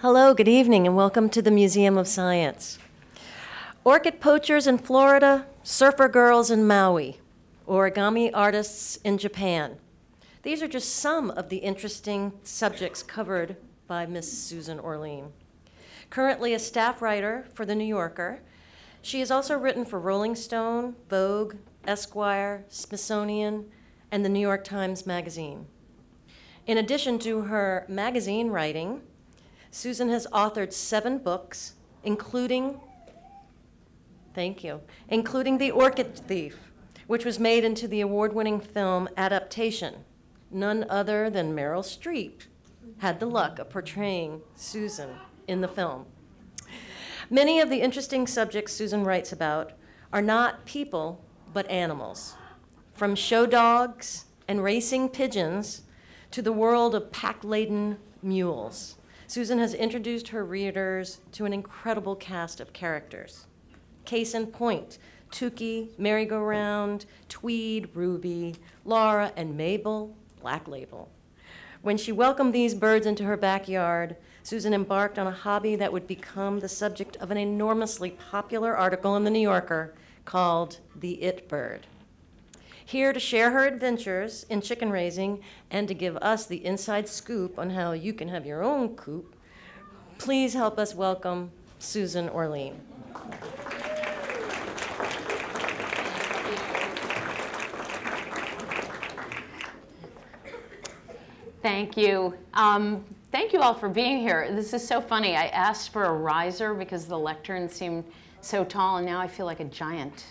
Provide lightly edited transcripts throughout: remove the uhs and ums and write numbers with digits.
Hello, good evening, and welcome to the Museum of Science. Orchid poachers in Florida, surfer girls in Maui, origami artists in Japan. These are just some of the interesting subjects covered by Miss Susan Orlean. Currently a staff writer for The New Yorker, she has also written for Rolling Stone, Vogue, Esquire, Smithsonian, and the New York Times Magazine. In addition to her magazine writing, Susan has authored 7 books, including The Orchid Thief, which was made into the award-winning film adaptation. None other than Meryl Streep had the luck of portraying Susan in the film. Many of the interesting subjects Susan writes about are not people, but animals. From show dogs and racing pigeons to the world of pack-laden mules. Susan has introduced her readers to an incredible cast of characters. Case in point, Tukey, Merry-Go-Round, Tweed, Ruby, Laura, and Mabel, Black Label. When she welcomed these birds into her backyard, Susan embarked on a hobby that would become the subject of an enormously popular article in The New Yorker called The It Bird. Here to share her adventures in chicken raising and to give us the inside scoop on how you can have your own coop, please help us welcome Susan Orlean. Thank you. Thank you all for being here. This is so funny. I asked for a riser because the lectern seemed so tall, and now I feel like a giant.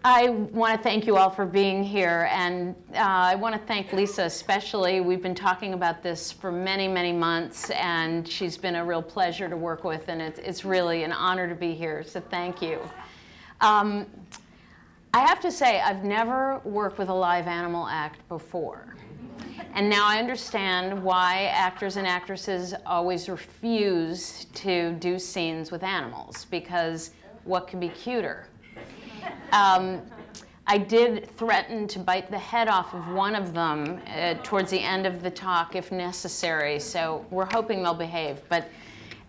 I want to thank you all for being here, and I want to thank Lisa especially. We've been talking about this for many, many months, and she's been a real pleasure to work with, and it's really an honor to be here, so thank you. I have to say, I've never worked with a live animal act before. And now I understand why actors and actresses always refuse to do scenes with animals, because what could be cuter? I did threaten to bite the head off of one of them towards the end of the talk if necessary, so we're hoping they'll behave. But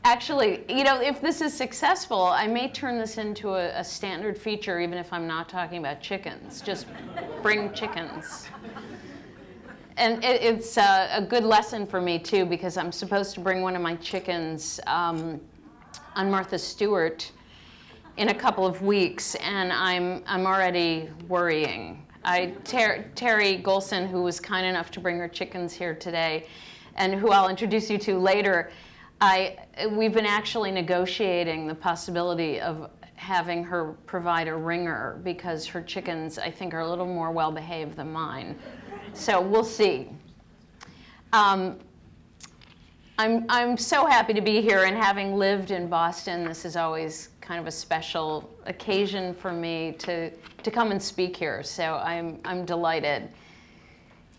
actually, you know, if this is successful, I may turn this into a standard feature even if I'm not talking about chickens. Just bring chickens. And it's a good lesson for me, too, because I'm supposed to bring one of my chickens on Martha Stewart in a couple of weeks, and I'm already worrying. Terry Golson, who was kind enough to bring her chickens here today, and who I'll introduce you to later, we've been actually negotiating the possibility of having her provide a ringer, because her chickens, I think, are a little more well-behaved than mine. So we'll see. I'm so happy to be here, and having lived in Boston, this is always kind of a special occasion for me to come and speak here. So I'm delighted.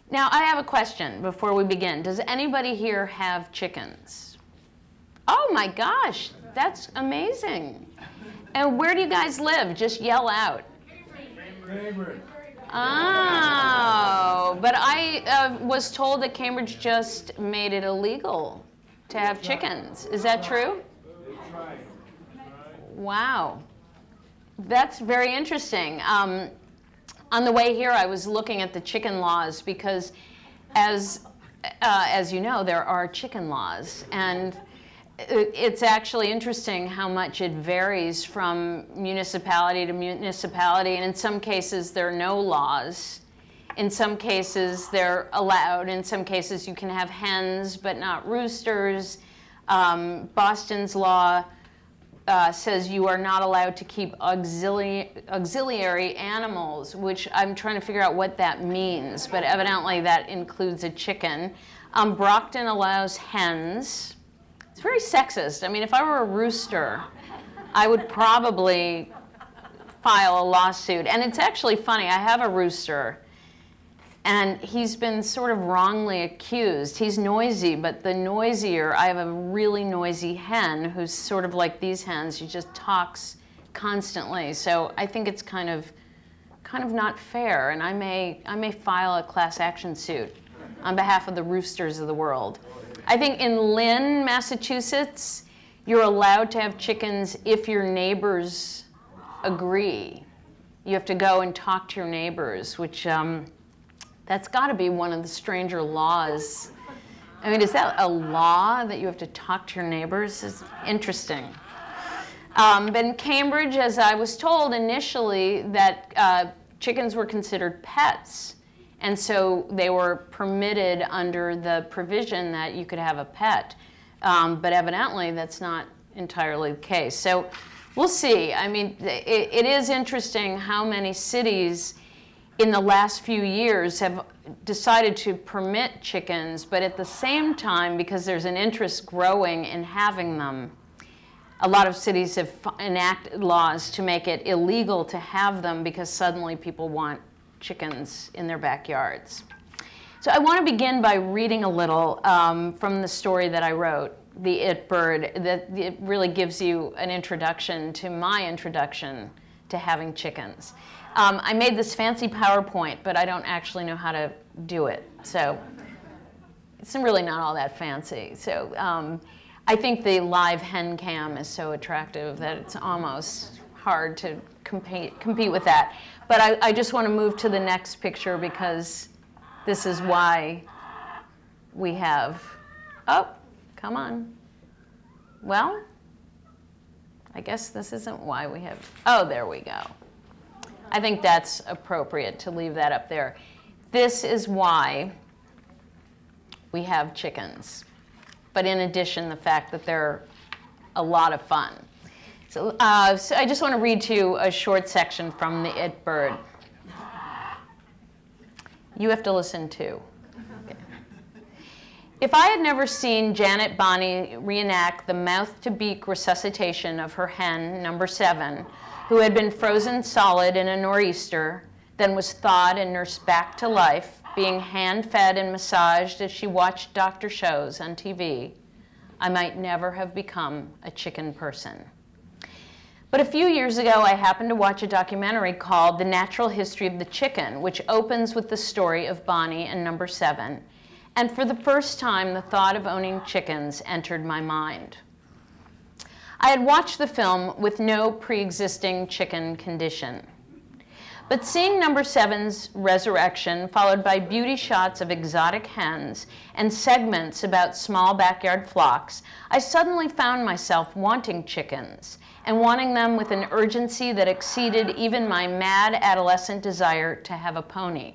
Now, I have a question before we begin. Does anybody here have chickens? Oh my gosh, that's amazing. And where do you guys live? Just yell out. Cambridge. Oh, but I was told that Cambridge just made it illegal to have chickens. Is that true? Wow. That's very interesting. On the way here, I was looking at the chicken laws because, as you know, there are chicken laws. And it's actually interesting how much it varies from municipality to municipality. And in some cases, there are no laws. In some cases, they're allowed. In some cases, you can have hens, but not roosters. Boston's law says you are not allowed to keep auxiliary animals, which I'm trying to figure out what that means. But evidently, that includes a chicken. Brockton allows hens. It's very sexist. I mean, if I were a rooster, I would probably file a lawsuit. And it's actually funny. I have a rooster, and he's been sort of wrongly accused. He's noisy, but the noisier, I have a really noisy hen who's sort of like these hens. She just talks constantly. So I think it's kind of not fair, and I may file a class action suit on behalf of the roosters of the world. I think in Lynn, Massachusetts, you're allowed to have chickens if your neighbors agree. You have to go and talk to your neighbors, which that's got to be one of the stranger laws. I mean, is that a law that you have to talk to your neighbors? It's interesting. But in Cambridge, as I was told initially, that chickens were considered pets. And so they were permitted under the provision that you could have a pet. But evidently, that's not entirely the case. So we'll see. I mean, it is interesting how many cities in the last few years have decided to permit chickens, but at the same time, because there's an interest growing in having them, a lot of cities have enacted laws to make it illegal to have them because suddenly people want chickens in their backyards. So I want to begin by reading a little from the story that I wrote, The It Bird, that it really gives you an introduction to my introduction to having chickens. I made this fancy PowerPoint, but I don't actually know how to do it. So it's really not all that fancy. So I think the live hen cam is so attractive that it's almost hard to compete with that. But I just want to move to the next picture because this is why we have, oh, come on. Well, I guess this isn't why we have, oh, there we go. I think that's appropriate to leave that up there. This is why we have chickens. But in addition, the fact that they're a lot of fun. So I just want to read to you a short section from The It Bird. You have to listen too. Okay. If I had never seen Janet Bonney reenact the mouth-to-beak resuscitation of her hen, number 7, who had been frozen solid in a nor'easter, then was thawed and nursed back to life, being hand-fed and massaged as she watched doctor shows on TV, I might never have become a chicken person. But a few years ago, I happened to watch a documentary called The Natural History of the Chicken, which opens with the story of Bonnie and number 7. And for the first time, the thought of owning chickens entered my mind. I had watched the film with no pre-existing chicken condition. But seeing number 7's resurrection, followed by beauty shots of exotic hens and segments about small backyard flocks, I suddenly found myself wanting chickens and wanting them with an urgency that exceeded even my mad adolescent desire to have a pony.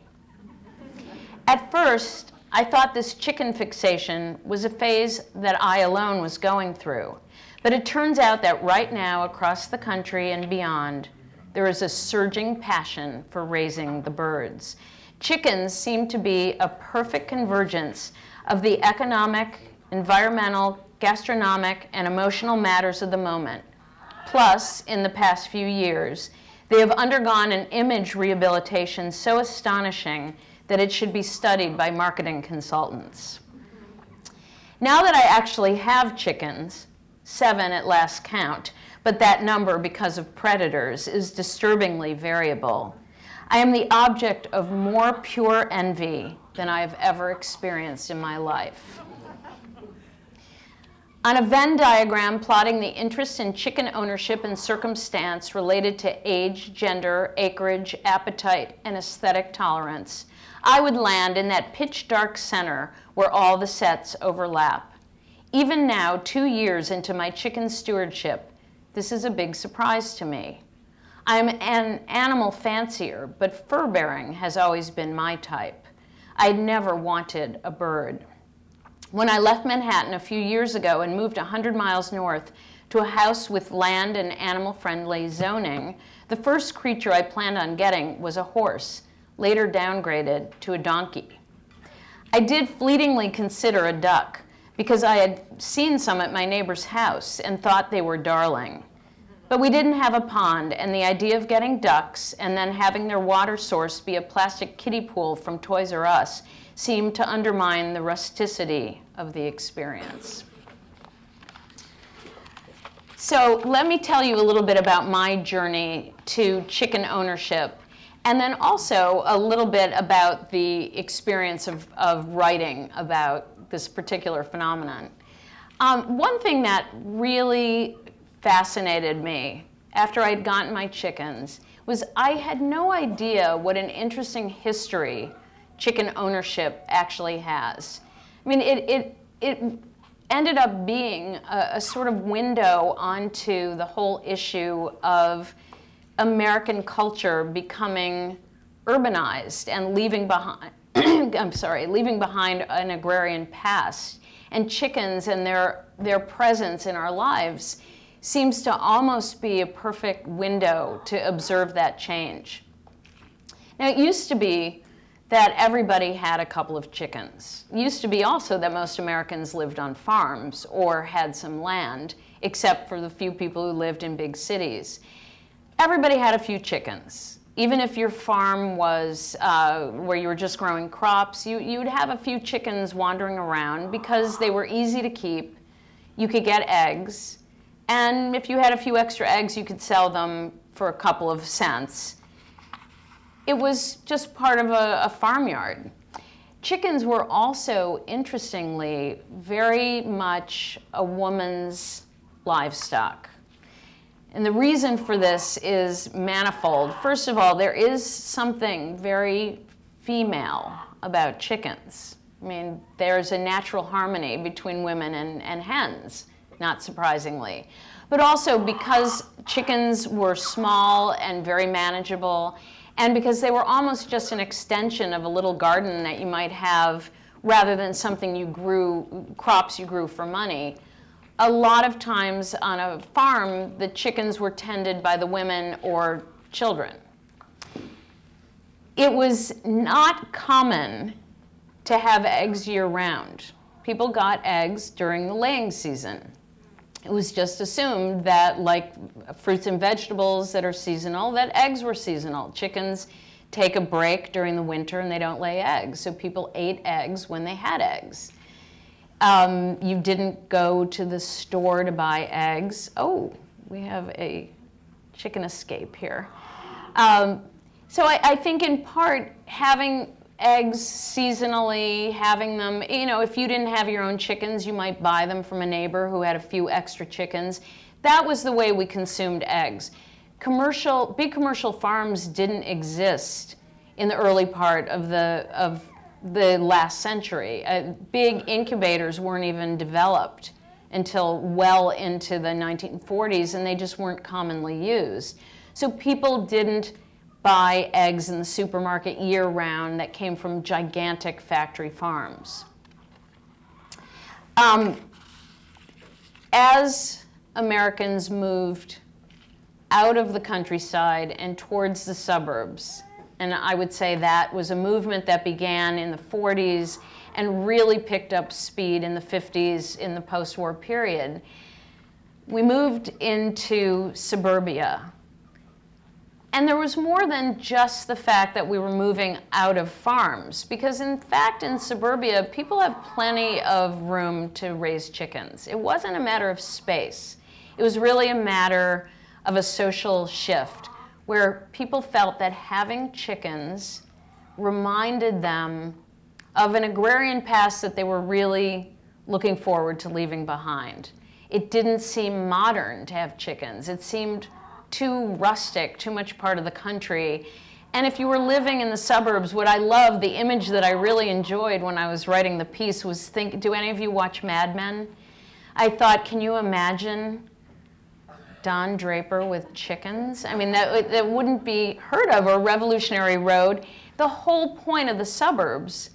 At first, I thought this chicken fixation was a phase that I alone was going through. But it turns out that right now, across the country and beyond, there is a surging passion for raising the birds. Chickens seem to be a perfect convergence of the economic, environmental, gastronomic, and emotional matters of the moment. Plus, in the past few years, they have undergone an image rehabilitation so astonishing that it should be studied by marketing consultants. Now that I actually have chickens, 7 at last count, but that number, because of predators, is disturbingly variable. I am the object of more pure envy than I have ever experienced in my life. On a Venn diagram plotting the interest in chicken ownership and circumstance related to age, gender, acreage, appetite, and aesthetic tolerance, I would land in that pitch-dark center where all the sets overlap. Even now, 2 years into my chicken stewardship, this is a big surprise to me. I'm an animal fancier, but fur-bearing has always been my type. I'd never wanted a bird. When I left Manhattan a few years ago and moved 100 miles north to a house with land and animal-friendly zoning, the first creature I planned on getting was a horse, later downgraded to a donkey. I did fleetingly consider a duck, because I had seen some at my neighbor's house and thought they were darling. But we didn't have a pond, and the idea of getting ducks and then having their water source be a plastic kiddie pool from Toys R Us seemed to undermine the rusticity of the experience. So let me tell you a little bit about my journey to chicken ownership And then also a little bit about the experience of writing about this particular phenomenon. One thing that really fascinated me after I'd gotten my chickens was I had no idea what an interesting history chicken ownership actually has. I mean, it ended up being a sort of window onto the whole issue of American culture becoming urbanized and leaving behind, leaving behind an agrarian past. And chickens and their presence in our lives seems to almost be a perfect window to observe that change. Now, it used to be that everybody had a couple of chickens. It used to be also that most Americans lived on farms or had some land, except for the few people who lived in big cities. Everybody had a few chickens. Even if your farm was where you were just growing crops, you'd have a few chickens wandering around because they were easy to keep. You could get eggs. And if you had a few extra eggs, you could sell them for a couple of cents. It was just part of a farmyard. Chickens were also, interestingly, very much a woman's livestock. And the reason for this is manifold. First of all, there is something very female about chickens. I mean, there's a natural harmony between women and hens, not surprisingly. But also because chickens were small and very manageable, and because they were almost just an extension of a little garden that you might have rather than something you grew, crops you grew for money. A lot of times on a farm, the chickens were tended by the women or children. It was not common to have eggs year-round. People got eggs during the laying season. It was just assumed that, like fruits and vegetables that are seasonal, that eggs were seasonal. Chickens take a break during the winter and they don't lay eggs, so people ate eggs when they had eggs. You didn't go to the store to buy eggs. Oh, we have a chicken escape here. So I think in part having eggs seasonally, having them, you know, if you didn't have your own chickens, you might buy them from a neighbor who had a few extra chickens. That was the way we consumed eggs. Big commercial farms didn't exist in the early part of the last century. Big incubators weren't even developed until well into the 1940s, and they just weren't commonly used. So people didn't buy eggs in the supermarket year-round that came from gigantic factory farms. As Americans moved out of the countryside and towards the suburbs, and I would say that was a movement that began in the 40s and really picked up speed in the 50s in the post-war period, we moved into suburbia. And there was more than just the fact that we were moving out of farms, because in fact in suburbia, people have plenty of room to raise chickens. It wasn't a matter of space. It was really a matter of a social shift where people felt that having chickens reminded them of an agrarian past that they were really looking forward to leaving behind. It didn't seem modern to have chickens. It seemed too rustic, too much part of the country. And if you were living in the suburbs, what I loved, the image that I really enjoyed when I was writing the piece was do any of you watch Mad Men? I thought, can you imagine Don Draper with chickens? I mean, that wouldn't be heard of, or Revolutionary Road. The whole point of the suburbs,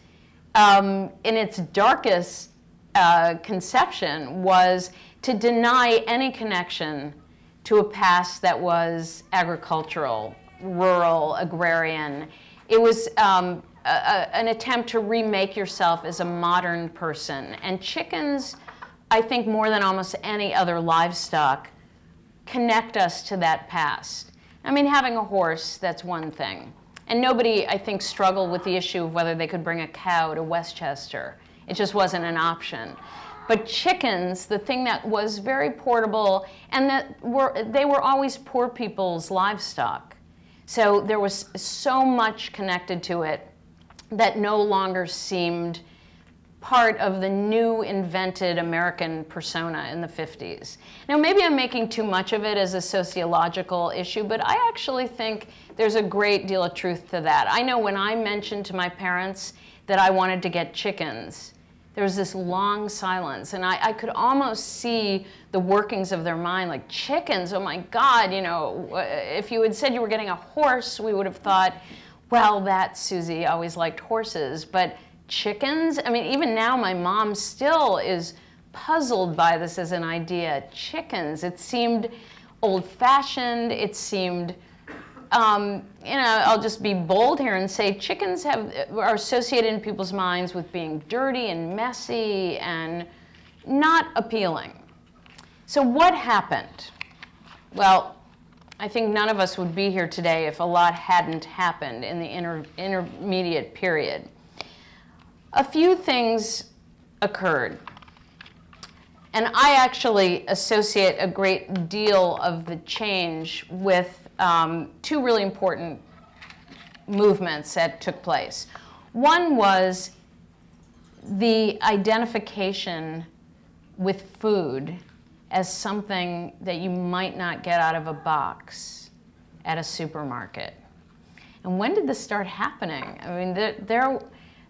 in its darkest conception, was to deny any connection to a past that was agricultural, rural, agrarian. It was an attempt to remake yourself as a modern person. And chickens, I think more than almost any other livestock, connect us to that past. I mean, having a horse, that's one thing. And nobody, I think, struggled with the issue of whether they could bring a cow to Westchester. It just wasn't an option. But chickens, the thing that was very portable, and that they were always poor people's livestock. So there was so much connected to it that no longer seemed part of the new invented American persona in the 50s. Now, maybe I'm making too much of it as a sociological issue, but I actually think there's a great deal of truth to that. I know when I mentioned to my parents that I wanted to get chickens, there was this long silence, and I could almost see the workings of their mind, like, chickens, oh my God, you know, if you had said you were getting a horse, we would have thought, well, that Susie always liked horses, but chickens? I mean, even now my mom still is puzzled by this as an idea. Chickens, it seemed old-fashioned, it seemed, you know, I'll just be bold here and say chickens are associated in people's minds with being dirty and messy and not appealing. So what happened? Well, I think none of us would be here today if a lot hadn't happened in the intermediate period. A few things occurred. And I actually associate a great deal of the change with two really important movements that took place. One was the identification with food as something that you might not get out of a box at a supermarket. And when did this start happening? I mean,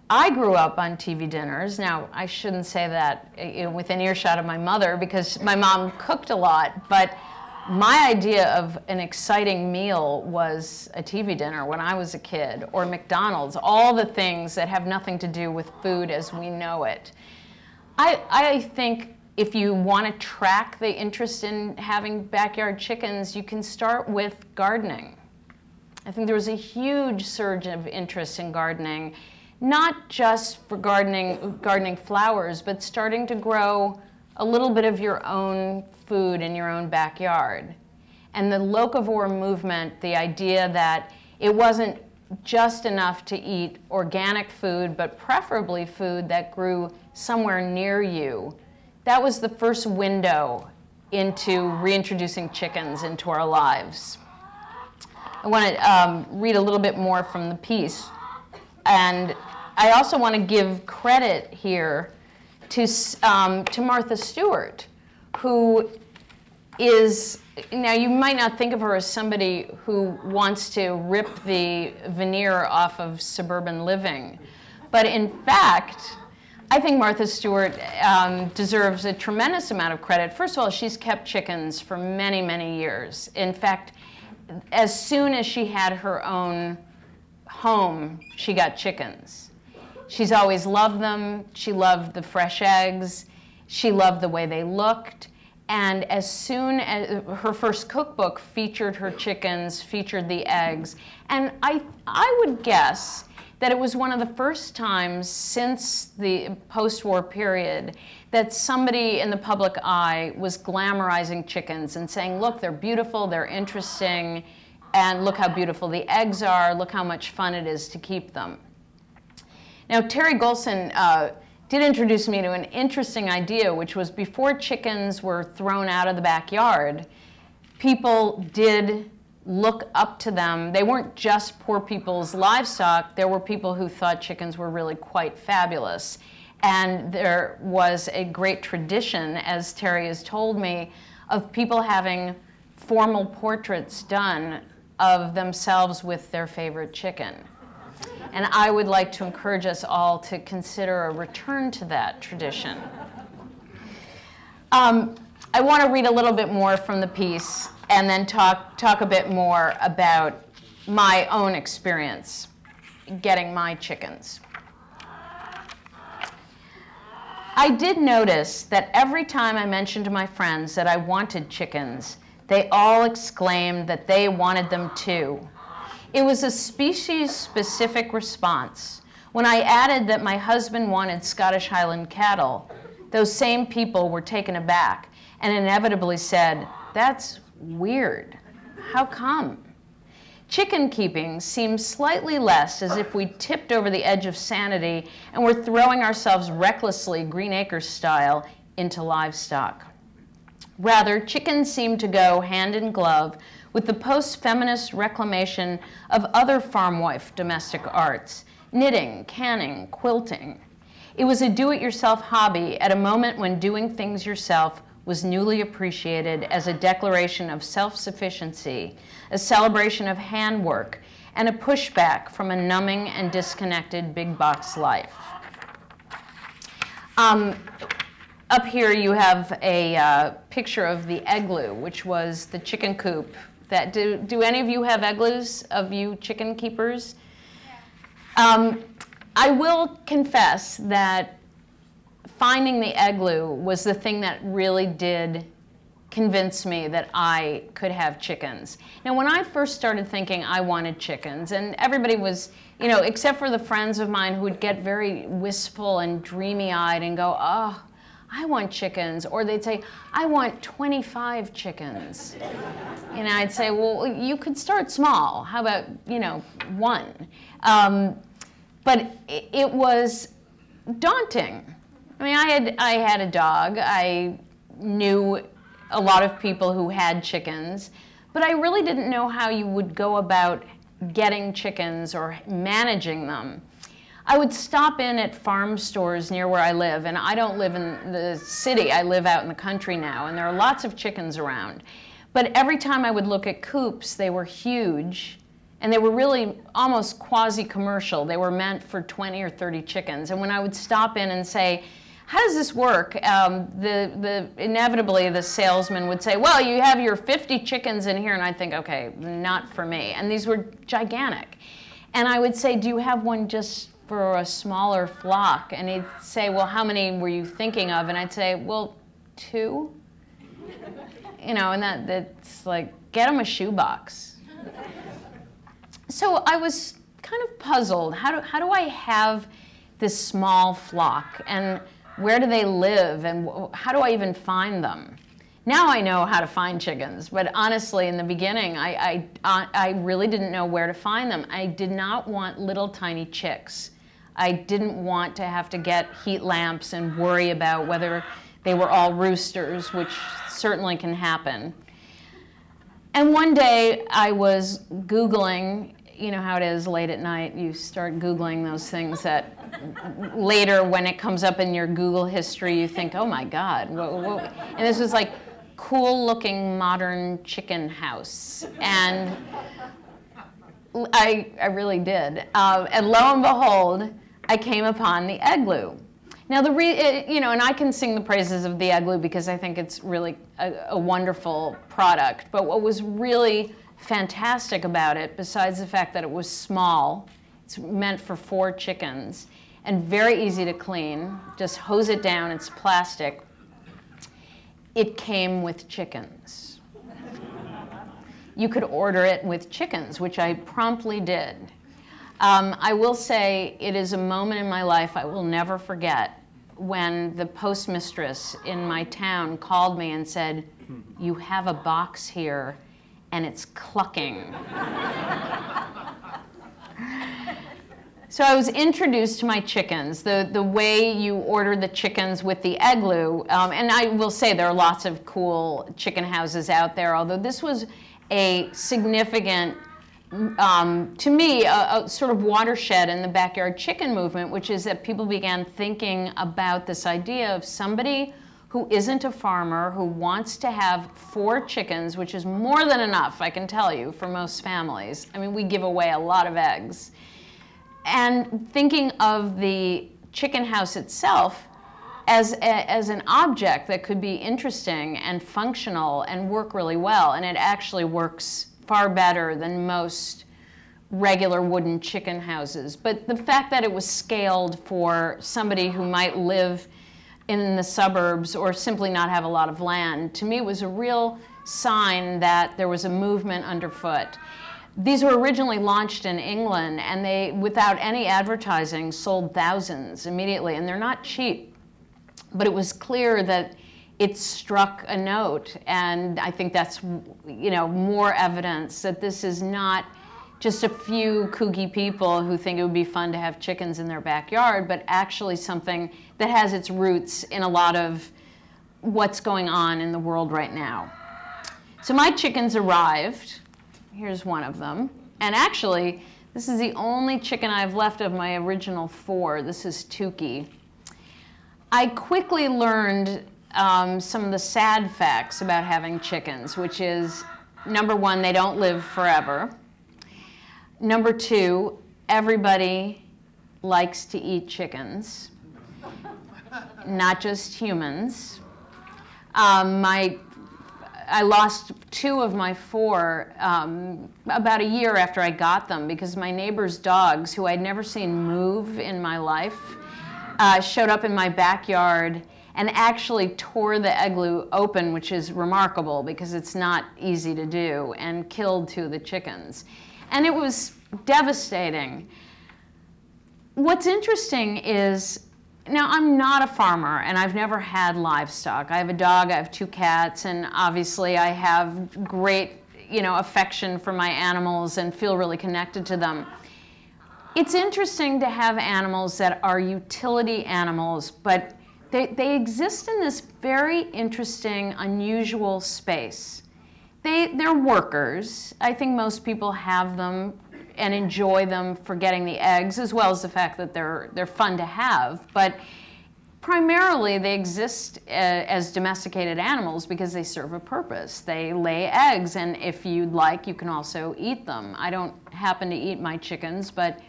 I grew up on TV dinners. Now, I shouldn't say that, you know, within earshot of my mother, because my mom cooked a lot, but my idea of an exciting meal was a TV dinner when I was a kid, or McDonald's, all the things that have nothing to do with food as we know it. I think if you want to track the interest in having backyard chickens, you can start with gardening. I think there was a huge surge of interest in gardening, not just for gardening flowers, but starting to grow a little bit of your own food in your own backyard. And the locavore movement, the idea that it wasn't just enough to eat organic food, but preferably food that grew somewhere near you, that was the first window into reintroducing chickens into our lives. I want to read a little bit more from the piece. And I also want to give credit here to Martha Stewart, who is, now you might not think of her as somebody who wants to rip the veneer off of suburban living, but in fact, I think Martha Stewart deserves a tremendous amount of credit. First of all, she's kept chickens for many, many years. In fact, as soon as she had her own home, she got chickens. She's always loved them. She loved the fresh eggs. She loved the way they looked. And as soon as her first cookbook featured her chickens, featured the eggs, and I would guess that it was one of the first times since the post-war period that somebody in the public eye was glamorizing chickens and saying, look, they're beautiful, they're interesting, and look how beautiful the eggs are, look how much fun it is to keep them. Now, Terry Golson did introduce me to an interesting idea, which was before chickens were thrown out of the backyard, people did look up to them. They weren't just poor people's livestock. There were people who thought chickens were really quite fabulous. And there was a great tradition, as Terry has told me, of people having formal portraits done of themselves with their favorite chicken. And I would like to encourage us all to consider a return to that tradition. I want to read a little bit more from the piece and then talk a bit more about my own experience getting my chickens. I did notice that every time I mentioned to my friends that I wanted chickens, they all exclaimed that they wanted them too. It was a species-specific response. When I added that my husband wanted Scottish Highland cattle, those same people were taken aback and inevitably said, "That's weird. How come?" Chicken keeping seems slightly less as if we tipped over the edge of sanity and were throwing ourselves recklessly, Green Acres style, into livestock. Rather, chickens seem to go hand in glove with the post-feminist reclamation of other farm wife domestic arts, knitting, canning, quilting. It was a do-it-yourself hobby at a moment when doing things yourself was newly appreciated as a declaration of self-sufficiency, a celebration of handwork, and a pushback from a numbing and disconnected big box life. Up here you have a picture of the igloo, which was the chicken coop. Do any of you have igloos, of you chicken keepers? I will confess that finding the igloo was the thing that really did convince me that I could have chickens. Now, when I first started thinking I wanted chickens, and everybody was, you know, except for the friends of mine who would get very wistful and dreamy-eyed and go, oh, I want chickens, or they'd say, I want 25 chickens. And I'd say, well, you could start small. How about, you know, one? But it was daunting. I mean, I had a dog. I knew a lot of people who had chickens, but I really didn't know how you would go about getting chickens or managing them. I would stop in at farm stores near where I live, and I don't live in the city. I live out in the country now, and there are lots of chickens around. But every time I would look at coops, they were huge, and they were really almost quasi-commercial. They were meant for 20 or 30 chickens. And when I would stop in and say, how does this work? Inevitably, the salesman would say, well, you have your 50 chickens in here. And I'd think, okay, not for me. And these were gigantic. And I would say, do you have one just for a smaller flock? And he'd say, well, how many were you thinking of? And I'd say, well, 2. You know, and that's like, get them a shoebox. So I was kind of puzzled. How do I have this small flock? And where do they live? And how do I even find them? Now I know how to find chickens, but honestly, in the beginning, I really didn't know where to find them. I did not want little tiny chicks. I didn't want to have to get heat lamps and worry about whether they were all roosters, which certainly can happen. And one day I was Googling, you know how it is late at night, you start Googling those things that later when it comes up in your Google history, you think, oh my God. And this was like, cool looking modern chicken house. And I really did. And lo and behold, I came upon the igloo. Now, you know, and I can sing the praises of the igloo because I think it's really a wonderful product. But what was really fantastic about it, besides the fact that it was small, it's meant for 4 chickens, and very easy to clean, just hose it down, it's plastic, it came with chickens. You could order it with chickens, which I promptly did. I will say it is a moment in my life I will never forget when the postmistress in my town called me and said, you have a box here and it's clucking. So I was introduced to my chickens, the way you order the chickens with the igloo. And I will say there are lots of cool chicken houses out there, although this was a significant, to me, a sort of watershed in the backyard chicken movement, which is that people began thinking about this idea of somebody who isn't a farmer, who wants to have 4 chickens, which is more than enough, I can tell you, for most families. I mean, we give away a lot of eggs. And thinking of the chicken house itself as an object that could be interesting and functional and work really well. And it actually works far better than most regular wooden chicken houses. But the fact that it was scaled for somebody who might live in the suburbs or simply not have a lot of land, to me was a real sign that there was a movement underfoot. These were originally launched in England, and they, without any advertising, sold thousands immediately, and they're not cheap. But it was clear that it struck a note, and I think that's, you know, more evidence that this is not just a few kooky people who think it would be fun to have chickens in their backyard, but actually something that has its roots in a lot of what's going on in the world right now. So my chickens arrived. Here's one of them. And actually, this is the only chicken I've left of my original 4. This is Tukey. I quickly learned some of the sad facts about having chickens, which is, number 1, they don't live forever. Number 2, everybody likes to eat chickens, not just humans. I lost 2 of my 4 about a year after I got them because my neighbor's dogs, who I'd never seen move in my life, showed up in my backyard and actually tore the igloo open, which is remarkable because it's not easy to do, and killed 2 of the chickens. And it was devastating. What's interesting is, now I'm not a farmer and I've never had livestock. I have a dog, I have 2 cats, and obviously I have great, affection for my animals and feel really connected to them. It's interesting to have animals that are utility animals, but they exist in this very interesting, unusual space. They're workers. I think most people have them and enjoy them for getting the eggs, as well as the fact that they're fun to have. But primarily, they exist as domesticated animals because they serve a purpose. They lay eggs, and if you'd like, you can also eat them. I don't happen to eat my chickens, but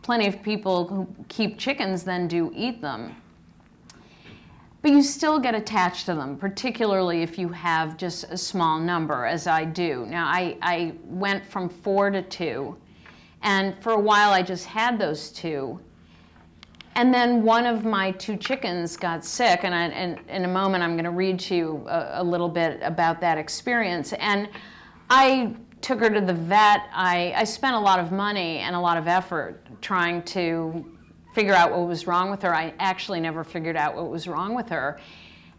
plenty of people who keep chickens then do eat them. But you still get attached to them, particularly if you have just a small number, as I do. Now, I went from 4 to 2, and for a while I just had those 2. And then one of my 2 chickens got sick, and in a moment I'm going to read to you a little bit about that experience. And I took her to the vet. I spent a lot of money and a lot of effort trying to figure out what was wrong with her. I actually never figured out what was wrong with her.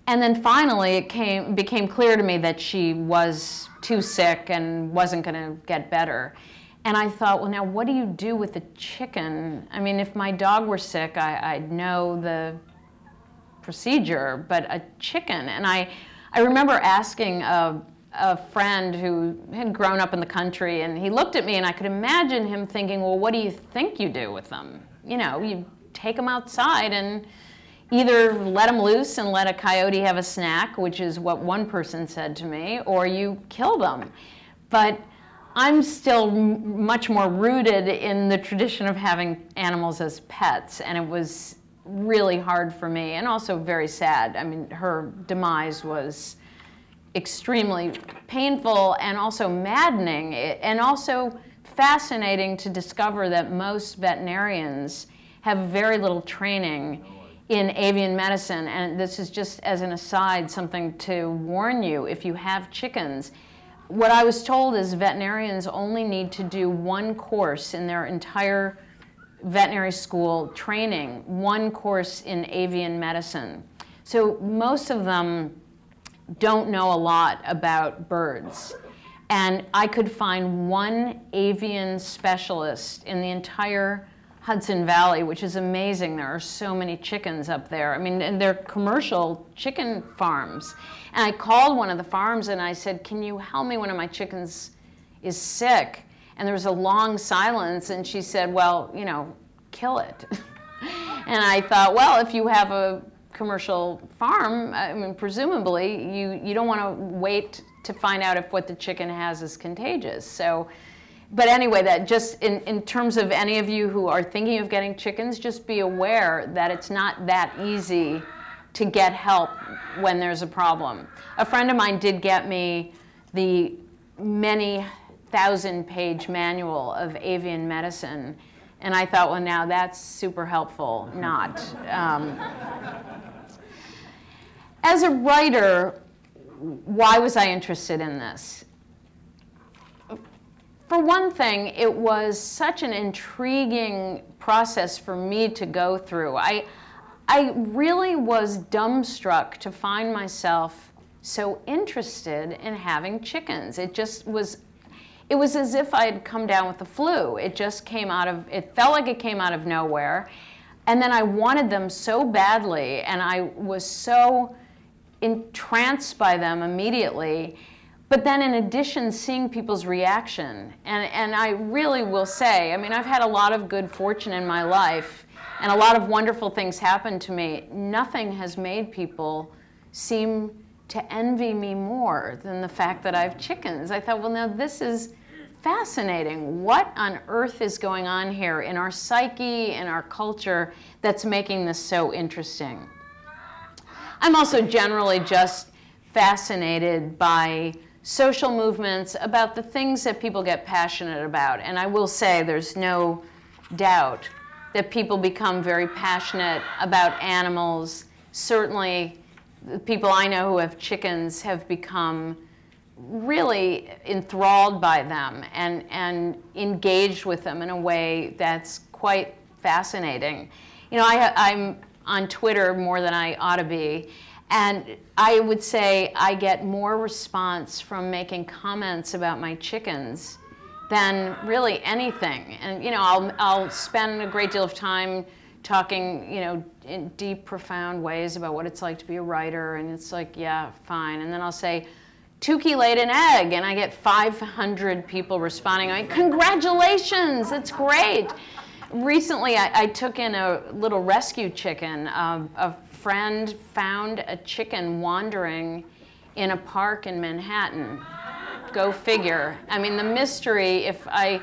And then finally it became clear to me that she was too sick and wasn't going to get better. And I thought, well, now what do you do with a chicken? I mean, if my dog were sick, I'd know the procedure, but a chicken. And I remember asking a friend who had grown up in the country, and he looked at me, and I could imagine him thinking, well, what do you think you do with them? You take them outside and either let them loose and let a coyote have a snack, which is what one person said to me, or you kill them. But I'm still much more rooted in the tradition of having animals as pets, and it was really hard for me and also very sad. I mean, her demise was extremely painful and also maddening, and also fascinating to discover that most veterinarians have very little training in avian medicine. And this is just as an aside, something to warn you if you have chickens. What I was told is veterinarians only need to do 1 course in their entire veterinary school training, 1 course in avian medicine. So most of them don't know a lot about birds. And I could find 1 avian specialist in the entire Hudson Valley, which is amazing. There are so many chickens up there. I mean, and they're commercial chicken farms. And I called one of the farms and I said, can you help me? One of my chickens is sick. And there was a long silence, and she said, well, kill it. And I thought, well, if you have a commercial farm, I mean, presumably you don't want to wait to find out if what the chicken has is contagious. So, but anyway, that just in terms of any of you who are thinking of getting chickens, just be aware that it's not that easy to get help when there's a problem. A friend of mine did get me the many 1,000-page manual of avian medicine, and I thought, well, now that's super helpful. Not. As a writer, why was I interested in this? For one thing, it was such an intriguing process for me to go through. I really was dumbstruck to find myself so interested in having chickens. It was as if I had come down with the flu. It felt like it came out of nowhere. And then I wanted them so badly, and I was so entranced by them immediately. But then in addition, seeing people's reaction. And I really will say, I mean, I've had a lot of good fortune in my life, and a lot of wonderful things happen to me. Nothing has made people seem to envy me more than the fact that I have chickens. I thought, well, now this is fascinating. What on earth is going on here in our psyche, in our culture, that's making this so interesting? I'm also generally just fascinated by social movements, about the things that people get passionate about. And I will say there's no doubt that people become very passionate about animals. Certainly, the people I know who have chickens have become really enthralled by them and engaged with them in a way that's quite fascinating. You know, I'm on Twitter more than I ought to be, and I would say I get more response from making comments about my chickens than really anything. And you know, I'll spend a great deal of time talking, you know, in deep, profound ways about what it's like to be a writer, and it's like, yeah, fine. And then I'll say, Tukey laid an egg, and I get 500 people responding. I congratulations, it's great. Recently, I took in a little rescue chicken. A friend found a chicken wandering in a park in Manhattan. Go figure. I mean, the mystery, I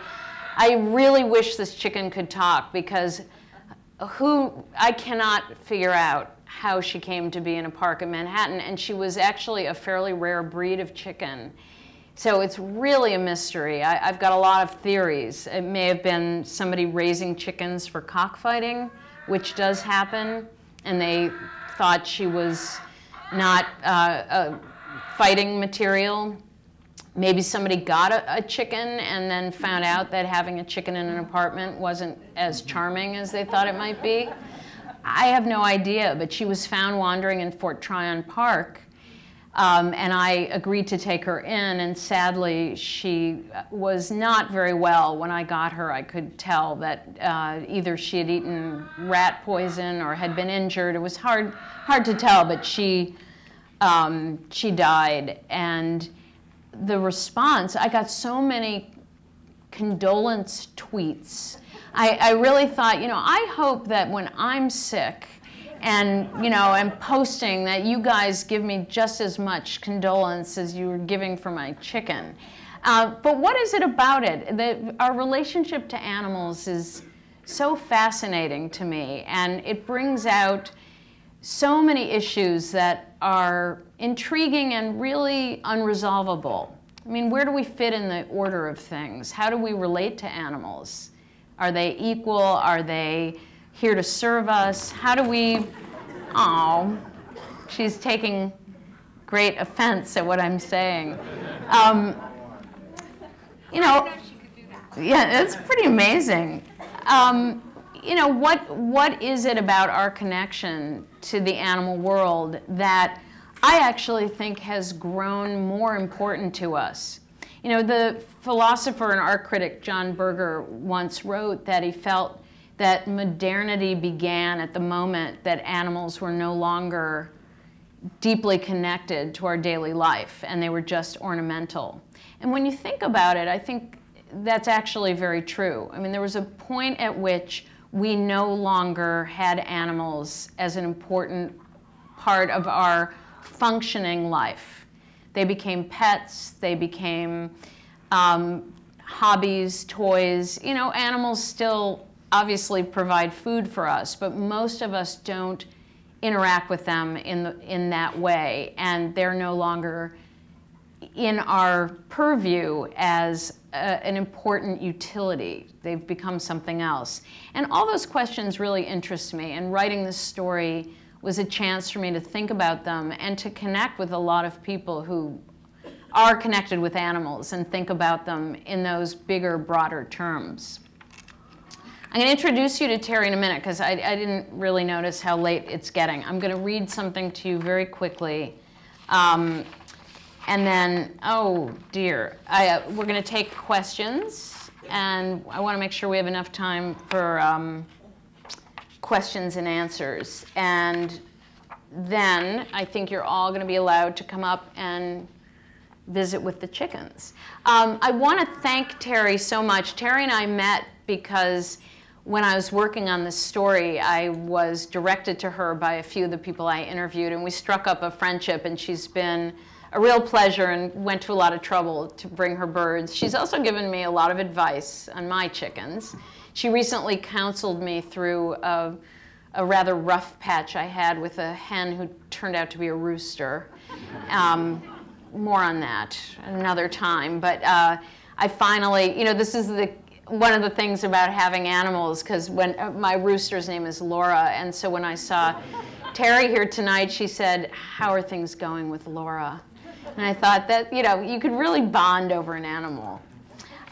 really wish this chicken could talk, because I cannot figure out how she came to be in a park in Manhattan, and she was actually a fairly rare breed of chicken. So it's really a mystery. I've got a lot of theories. It may have been somebody raising chickens for cockfighting, which does happen, and they thought she was not fighting material. Maybe somebody got a chicken and then found out that having a chicken in an apartment wasn't as charming as they thought it might be. I have no idea, but she was found wandering in Fort Tryon Park, and I agreed to take her in, and sadly she was not very well. When I got her, I could tell that either she had eaten rat poison or had been injured. It was hard to tell, but she died. And the response, I got so many condolence tweets. I really thought, you know, I hope that when I'm sick and, you know, I'm posting, that you guys give me just as much condolence as you were giving for my chicken. But what is it about it? Our relationship to animals is so fascinating to me, and it brings out so many issues that are intriguing and really unresolvable. I mean, where do we fit in the order of things? How do we relate to animals? Are they equal? Are they here to serve us? How do we, oh, she's taking great offense at what I'm saying. You know, yeah, it's pretty amazing. You know, what is it about our connection to the animal world that I actually think has grown more important to us? You know, the philosopher and art critic John Berger once wrote that he felt that modernity began at the moment that animals were no longer deeply connected to our daily life, and they were just ornamental. And when you think about it, I think that's actually very true. I mean, there was a point at which we no longer had animals as an important part of our functioning life. They became pets, they became hobbies, toys. You know, animals still obviously provide food for us, but most of us don't interact with them in that way, and they're no longer in our purview as an important utility. They've become something else. And all those questions really interest me, and writing this story was a chance for me to think about them and to connect with a lot of people who are connected with animals and think about them in those bigger, broader terms. I'm going to introduce you to Terry in a minute, because I didn't really notice how late it's getting. I'm going to read something to you very quickly. And then, oh dear, we're going to take questions, and I want to make sure we have enough time for questions and answers. And then I think you're all going to be allowed to come up and visit with the chickens. I want to thank Terry so much. Terry and I met because when I was working on this story, I was directed to her by a few of the people I interviewed, and we struck up a friendship, and she's been a real pleasure and went to a lot of trouble to bring her birds. She's also given me a lot of advice on my chickens. She recently counseled me through a rather rough patch I had with a hen who turned out to be a rooster. More on that another time. But I finally, this is one of the things about having animals, because when my rooster's name is Laura, and so when I saw Terry here tonight, she said, "How are things going with Laura?" And I thought that, you could really bond over an animal.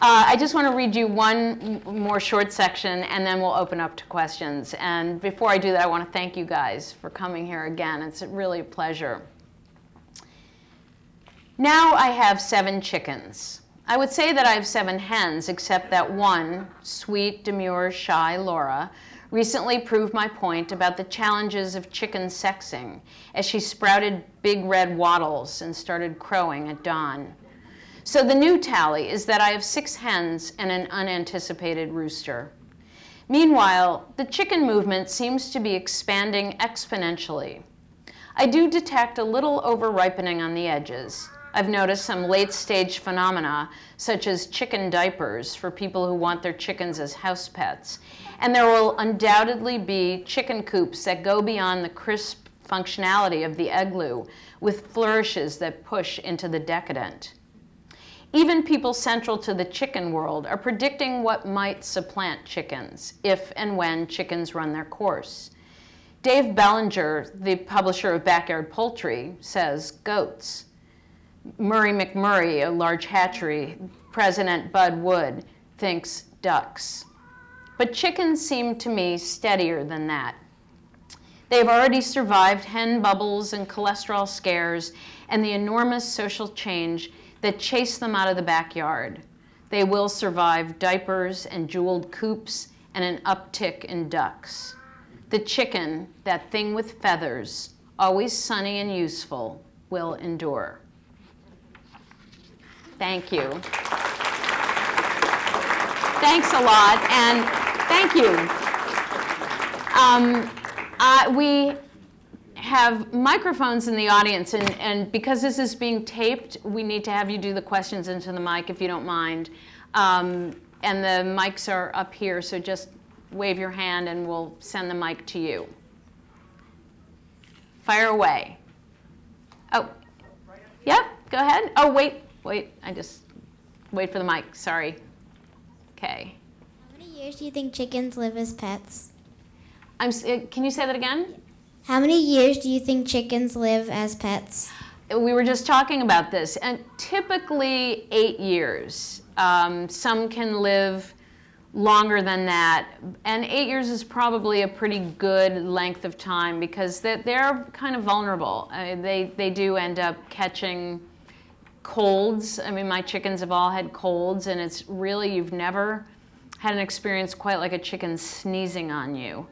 I just want to read you one more short section, and then we'll open up to questions. And before I do that, I want to thank you guys for coming here again. It's really a pleasure. Now I have 7 chickens. I would say that I have 7 hens, except that one, sweet, demure, shy Laura, recently proved my point about the challenges of chicken sexing as she sprouted big red wattles and started crowing at dawn. So the new tally is that I have 6 hens and an unanticipated rooster. Meanwhile, the chicken movement seems to be expanding exponentially. I do detect a little over-ripening on the edges. I've noticed some late-stage phenomena, such as chicken diapers for people who want their chickens as house pets. And there will undoubtedly be chicken coops that go beyond the crisp functionality of the igloo, with flourishes that push into the decadent. Even people central to the chicken world are predicting what might supplant chickens, if and when chickens run their course. Dave Bellinger, the publisher of Backyard Poultry, says goats. Murray McMurray, a large hatchery, President Bud Wood, thinks ducks. But chickens seem to me steadier than that. They've already survived hen bubbles and cholesterol scares and the enormous social change that chased them out of the backyard. They will survive diapers and jeweled coops and an uptick in ducks. The chicken, that thing with feathers, always sunny and useful, will endure. Thank you. Thanks a lot, and thank you. We have microphones in the audience, and because this is being taped, we need to have you do the questions into the mic if you don't mind. And the mics are up here, so just wave your hand and we'll send the mic to you. Fire away. Oh, yep, go ahead. Oh, wait, I just wait for the mic, sorry. Okay. How many years do you think chickens live as pets? Can you say that again? How many years do you think chickens live as pets? We were just talking about this, and typically 8 years. Some can live longer than that, and 8 years is probably a pretty good length of time because they're kind of vulnerable. They do end up catching colds. I mean, my chickens have all had colds, and it's really, you've never had an experience quite like a chicken sneezing on you.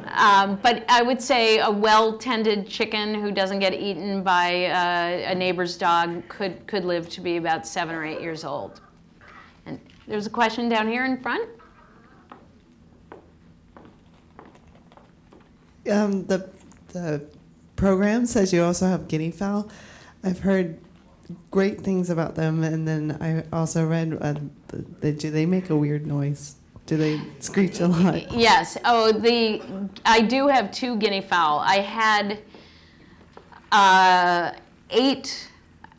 But I would say a well-tended chicken who doesn't get eaten by a neighbor's dog could live to be about 7 or 8 years old. And there's a question down here in front. The program says you also have guinea fowl. I've heard great things about them, and then I also read do they make a weird noise? Do they screech a lot? Yes. Oh, I do have 2 guinea fowl. I had 8.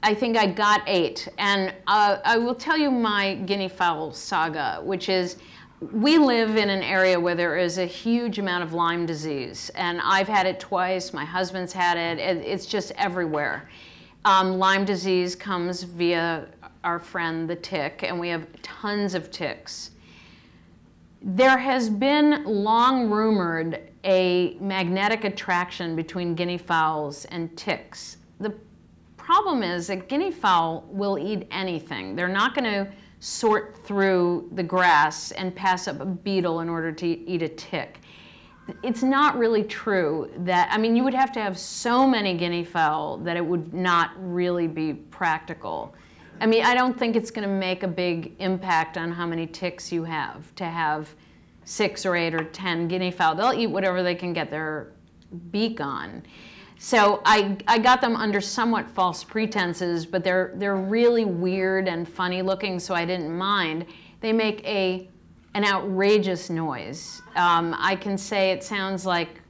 I think I got 8, and I will tell you my guinea fowl saga, which is we live in an area where there is a huge amount of Lyme disease, and I've had it twice. My husband's had it. It's just everywhere. Lyme disease comes via our friend the tick, and we have tons of ticks. There has been long rumored a magnetic attraction between guinea fowls and ticks. The problem is that guinea fowl will eat anything. They're not going to sort through the grass and pass up a beetle in order to eat a tick. it's not really true that, I mean, you would have to have so many guinea fowl that it would not really be practical. I mean, I don't think it's going to make a big impact on how many ticks you have to have 6 or 8 or 10 guinea fowl. They'll eat whatever they can get their beak on. So I got them under somewhat false pretenses, but they're really weird and funny looking, so I didn't mind. They make an outrageous noise. I can say it sounds like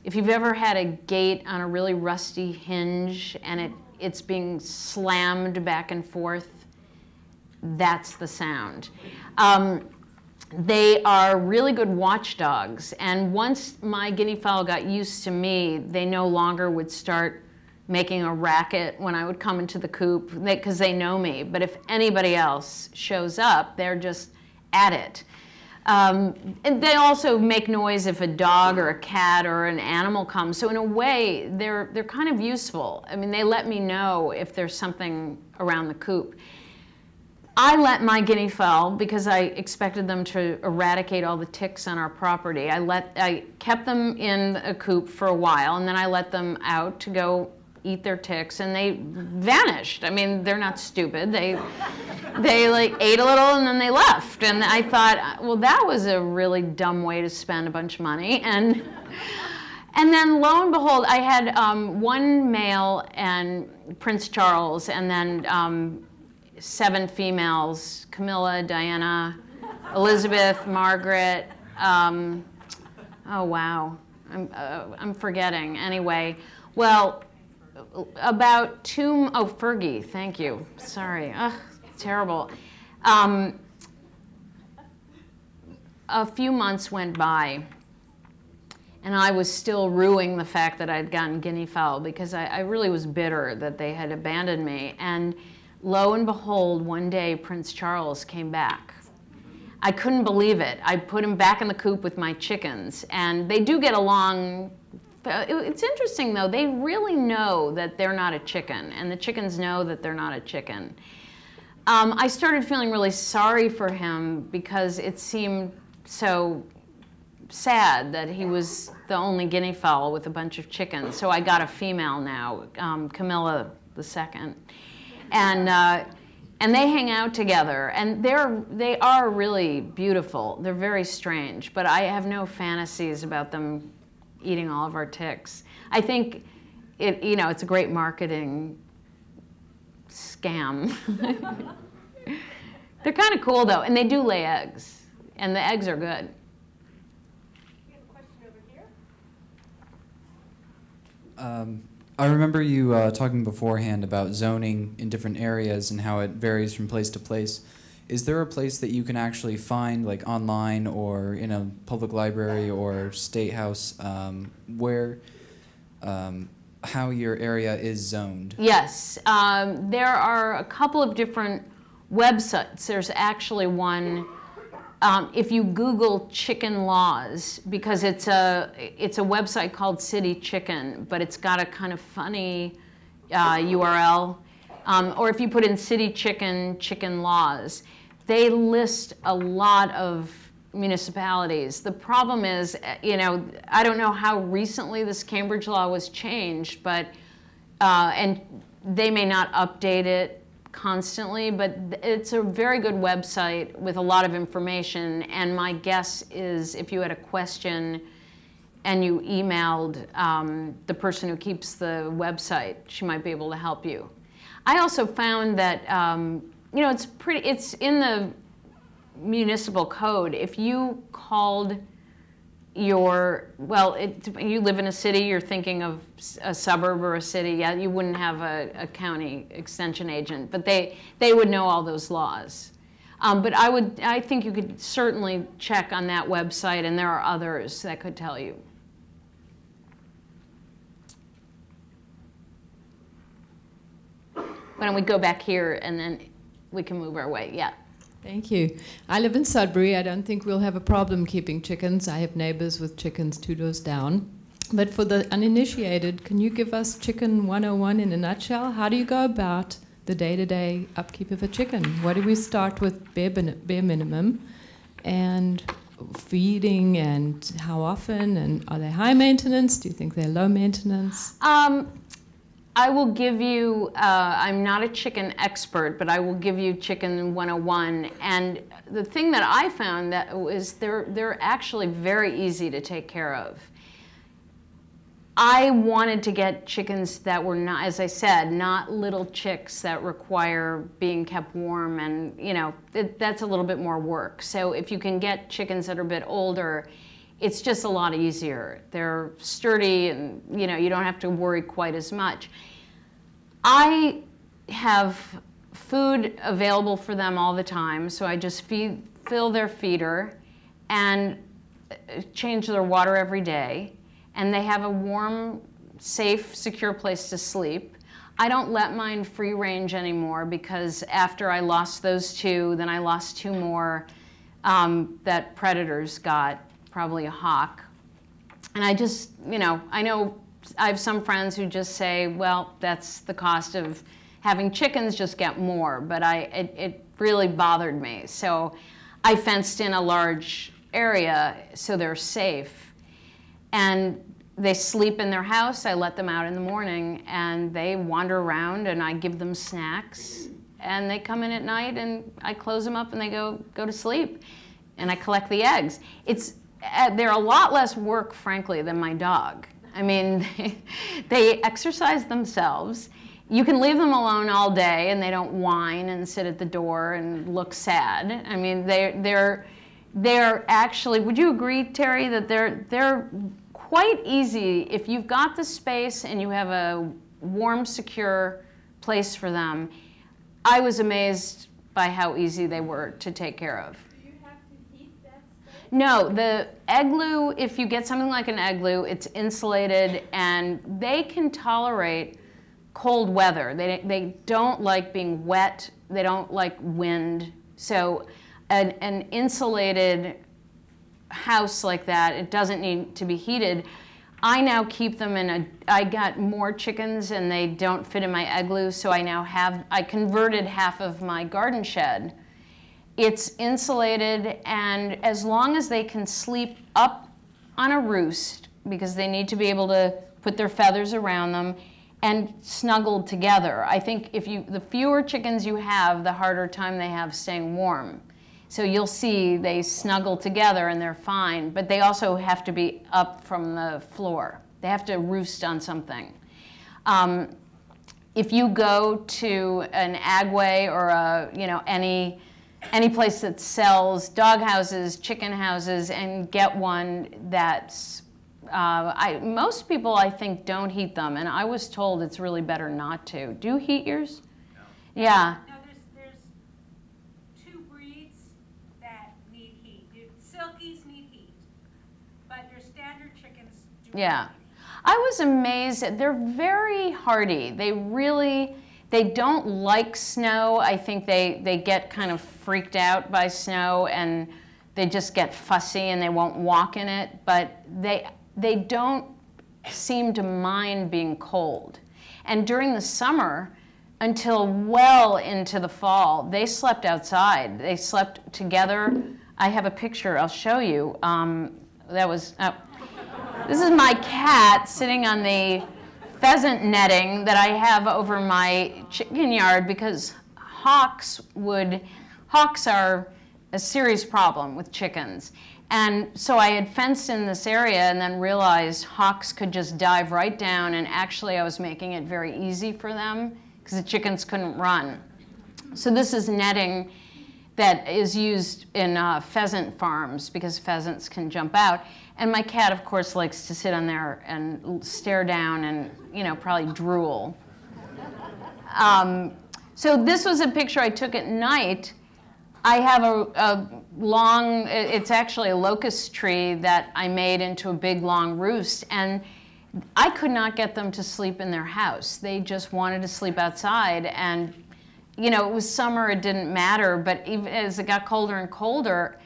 if you've ever had a gate on a really rusty hinge and it's being slammed back and forth, that's the sound. They are really good watchdogs, and once my guinea fowl got used to me, they no longer would start making a racket when I would come into the coop, because they know me. But if anybody else shows up, they're just at it. And they also make noise if a dog or a cat or an animal comes. So in a way, they're kind of useful. I mean, they let me know if there's something around the coop. I let my guinea fowl, because I expected them to eradicate all the ticks on our property, I kept them in a coop for a while, and then I let them out to go eat their ticks, and they vanished. I mean, they're not stupid. They like ate a little and then they left. And I thought, well, that was a really dumb way to spend a bunch of money. And then lo and behold, I had one male and Prince Charles, and then 7 females: Camilla, Diana, Elizabeth, Margaret. Oh wow, I'm forgetting. Anyway, well, about 2. Oh, Fergie, thank you. Sorry, ugh, terrible. A few months went by, and I was still rueing the fact that I'd gotten guinea fowl, because I really was bitter that they had abandoned me. And lo and behold, one day Prince Charles came back. I couldn't believe it. I put him back in the coop with my chickens, and they do get along. It's interesting, though. They really know that they're not a chicken, and the chickens know that they're not a chicken. I started feeling really sorry for him, because it seemed so sad that he was the only guinea fowl with a bunch of chickens. So I got a female now, Camilla II. And they hang out together, and they are really beautiful. They're very strange, but I have no fantasies about them eating all of our ticks. I think it's a great marketing scam. They're kind of cool though, and they do lay eggs, and the eggs are good. We have a question over here. I remember you talking beforehand about zoning in different areas and how it varies from place to place. Is there a place that you can actually find, like online or in a public library or state house, where how your area is zoned? Yes, there are a couple of different websites. There's actually one. If you Google chicken laws, because it's a website called City Chicken, but it's got a kind of funny URL. Or if you put in City Chicken laws, they list a lot of municipalities. The problem is, I don't know how recently this Cambridge law was changed, but and they may not update it constantly, but it's a very good website with a lot of information. And my guess is if you had a question and you emailed the person who keeps the website, she might be able to help you. I also found that it's in the municipal code. If you called you live in a city, you're thinking of a suburb or a city, yeah, you wouldn't have a county extension agent, but they would know all those laws. But I think you could certainly check on that website, and there are others that could tell you. Why don't we go back here, and then we can move our way. Yeah. Thank you. I live in Sudbury. I don't think we'll have a problem keeping chickens. I have neighbors with chickens 2 doors down. But for the uninitiated, can you give us Chicken 101 in a nutshell? How do you go about the day-to-day upkeep of a chicken? Where do we start with bare minimum? And feeding and how often? And are they high maintenance? Do you think they're low maintenance? I will give you, I'm not a chicken expert, but I will give you Chicken 101. And the thing that I found that was they're actually very easy to take care of. I wanted to get chickens that were not, as I said, not little chicks that require being kept warm, and you know, that's a little bit more work. So if you can get chickens that are a bit older, it's just a lot easier. They're sturdy, and you know, you don't have to worry quite as much. I have food available for them all the time, so I just fill their feeder and change their water every day. And they have a warm, safe, secure place to sleep. I don't let mine free range anymore because after I lost those two, then I lost two more that predators got, probably a hawk. And I just, you know I have some friends who just say, well, that's the cost of having chickens, just get more. But it really bothered me. So I fenced in a large area so they're safe. And they sleep in their house. I let them out in the morning, and they wander around, and I give them snacks. And they come in at night, and I close them up, and they go to sleep. And I collect the eggs. They're a lot less work, frankly, than my dog. I mean, they exercise themselves. You can leave them alone all day, and they don't whine and sit at the door and look sad. I mean, they're actually, would you agree, Terry, that they're quite easy if you've got the space and you have a warm, secure place for them. I was amazed by how easy they were to take care of. Do you have to heat that space? No, the igloo, if you get something like an igloo, it's insulated and they can tolerate cold weather. They don't like being wet. They don't like wind. So an insulated house like that, it doesn't need to be heated. I now keep them I got more chickens and they don't fit in my igloo, so I converted half of my garden shed. It's insulated, and as long as they can sleep up on a roost, because they need to be able to put their feathers around them, and snuggled together. I think the fewer chickens you have, the harder time they have staying warm. So you'll see they snuggle together and they're fine, but they also have to be up from the floor. They have to roost on something. If you go to an agway or any place that sells dog houses, chicken houses, and get one that's, most people I think don't heat them, and I was told it's really better not to. Do you heat yours? No. Yeah. Yeah. I was amazed that they're very hardy. They don't like snow. I think they get kind of freaked out by snow and they just get fussy and they won't walk in it. But they don't seem to mind being cold. And during the summer, until well into the fall, they slept outside. They slept together. I have a picture I'll show you. This is my cat sitting on the pheasant netting that I have over my chicken yard because hawks are a serious problem with chickens. And so I had fenced in this area and then realized hawks could just dive right down, and actually I was making it very easy for them because the chickens couldn't run. So this is netting that is used in pheasant farms because pheasants can jump out. And my cat, of course, likes to sit on there and stare down and, probably drool. So this was a picture I took at night. I have a long, it's actually a locust tree that I made into a big, long roost. And I could not get them to sleep in their house. They just wanted to sleep outside. And, it was summer, it didn't matter. But even as it got colder and colder,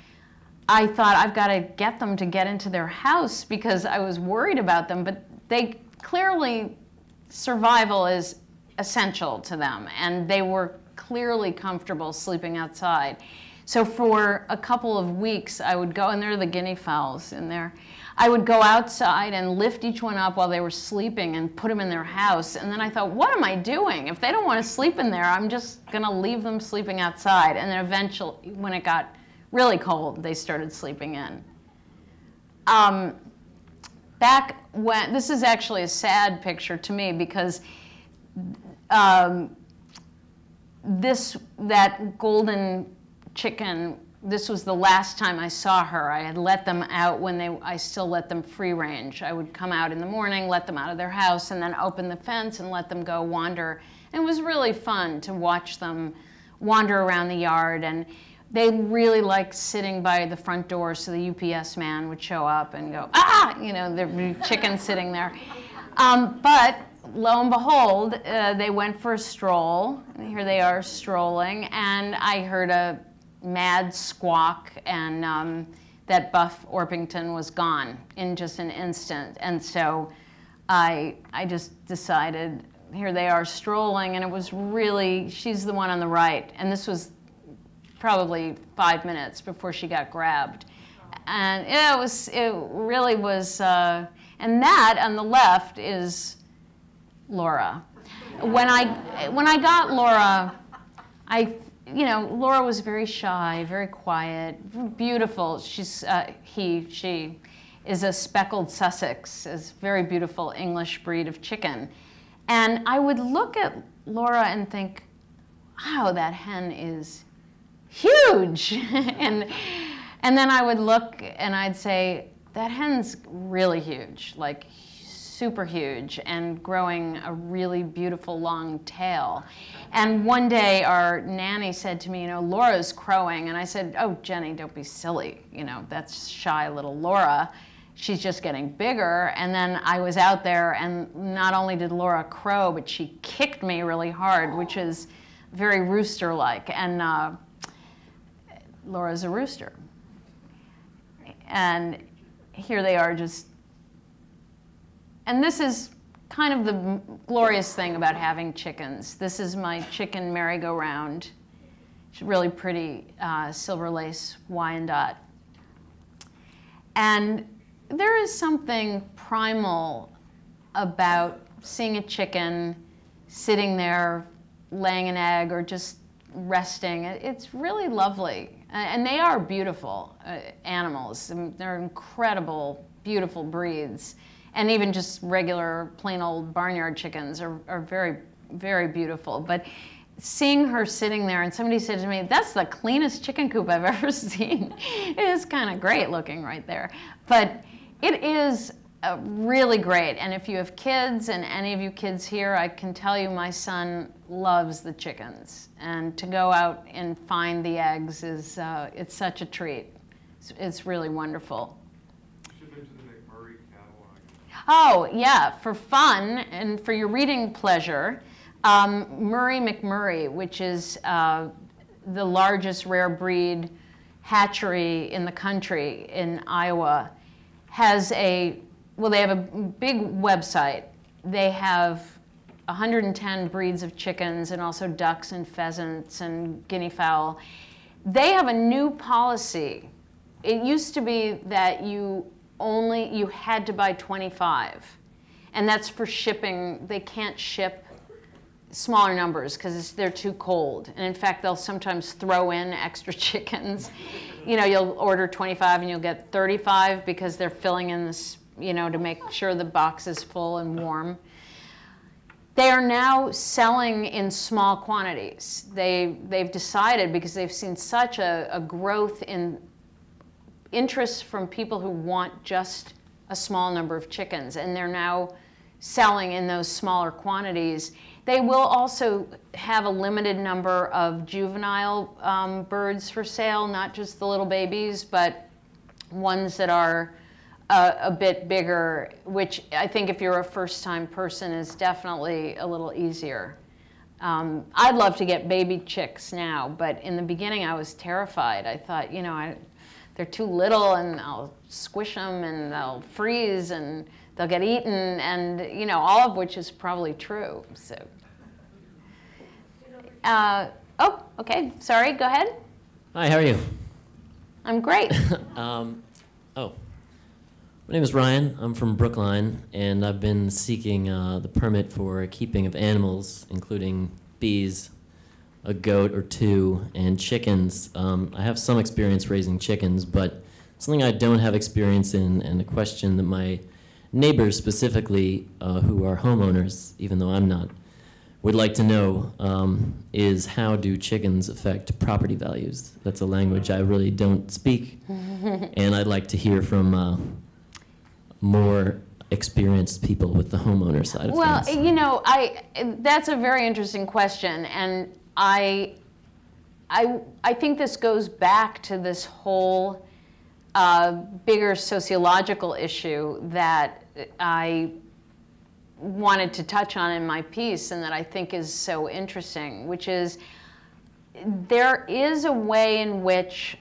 I thought I've got to get them to get into their house because I was worried about them. But they clearly, survival is essential to them. And they were clearly comfortable sleeping outside. So for a couple of weeks, I would go, and there are the guinea fowls in there. I would go outside and lift each one up while they were sleeping and put them in their house. And then I thought, what am I doing? If they don't want to sleep in there, I'm just going to leave them sleeping outside. And then eventually, when it got really cold, they started sleeping in. Back when, this is actually a sad picture to me because that golden chicken, this was the last time I saw her. I had let them out when I still let them free range. I would come out in the morning, let them out of their house, and then open the fence and let them go wander. And it was really fun to watch them wander around the yard. And they really liked sitting by the front door so the UPS man would show up and go, ah, you know, there'd be chickens sitting there. But lo and behold, they went for a stroll. And here they are strolling, and I heard a mad squawk, and that Buff Orpington was gone in just an instant. And so I just decided, here they are strolling, and it was really, she's the one on the right. And this was probably 5 minutes before she got grabbed. And it really was, and that on the left is Laura. When I got Laura, Laura was very shy, very quiet, beautiful. She is a speckled Sussex, is a very beautiful English breed of chicken. And I would look at Laura and think, wow, that hen is huge. and then I would look and I'd say, that hen's really huge, like super huge, and growing a really beautiful long tail. And one day our nanny said to me, you know, Laura's crowing. And I said, oh, Jenny, don't be silly. You know, that's shy little Laura. She's just getting bigger. And then I was out there, and not only did Laura crow, but she kicked me really hard, which is very rooster-like. And Laura's a rooster. And here they are just, and this is kind of the glorious thing about having chickens. This is my chicken merry-go-round. It's really pretty silver lace Wyandotte. And there is something primal about seeing a chicken sitting there laying an egg or just resting. It's really lovely. And they are beautiful animals. I mean, they're incredible, beautiful breeds. And even just regular, plain old barnyard chickens are very, very beautiful. But seeing her sitting there, and somebody said to me, that's the cleanest chicken coop I've ever seen. It is kind of great looking right there. But it is really great. And if you have kids, and any of you kids here, I can tell you my son loves the chickens. And to go out and find the eggs is, it's such a treat. It's really wonderful. Oh, yeah, for fun and for your reading pleasure, Murray McMurray, which is the largest rare breed hatchery in the country in Iowa, has they have a big website. They have 110 breeds of chickens and also ducks and pheasants and guinea fowl. They have a new policy. It used to be that you had to buy 25, and that's for shipping. They can't ship smaller numbers because they're too cold. And in fact, they'll sometimes throw in extra chickens. You know, you'll order 25 and you'll get 35 because they're filling in this, you know, to make sure the box is full and warm. They are now selling in small quantities. They've decided, because they've seen such a growth in interest from people who want just a small number of chickens, and they're now selling in those smaller quantities. They will also have a limited number of juvenile birds for sale, not just the little babies, but ones that are a bit bigger, which I think if you're a first-time person is definitely a little easier. I'd love to get baby chicks now, but in the beginning I was terrified. I thought, you know, they're too little, and I'll squish them, and they'll freeze, and they'll get eaten, and you know, all of which is probably true. So, oh, okay, sorry, go ahead. Hi, how are you? I'm great. My name is Ryan. I'm from Brookline, and I've been seeking the permit for keeping of animals, including bees, a goat or two, and chickens. I have some experience raising chickens, but something I don't have experience in, and a question that my neighbors specifically, who are homeowners, even though I'm not, would like to know is how do chickens affect property values? That's a language I really don't speak, and I'd like to hear from more experienced people with the homeowner side of Well, things. you know, that's a very interesting question, and I think this goes back to this whole bigger sociological issue that I wanted to touch on in my piece and that I think is so interesting, which is there is a way in which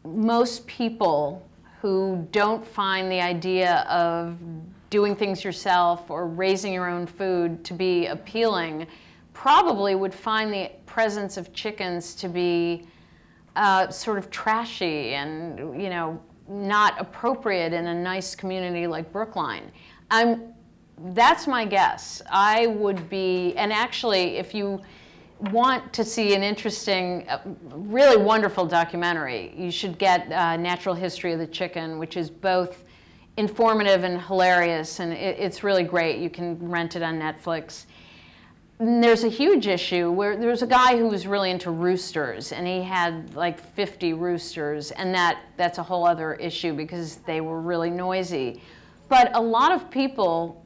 most people who don't find the idea of doing things yourself or raising your own food to be appealing probably would find the presence of chickens to be sort of trashy and, you know, not appropriate in a nice community like Brookline. That's my guess. I would be, and actually, if you want to see an interesting, really wonderful documentary, you should get Natural History of the Chicken, which is both informative and hilarious, and it's really great. You can rent it on Netflix. And there's a huge issue where there's a guy who was really into roosters, and he had like 50 roosters, and that's a whole other issue because they were really noisy. But a lot of people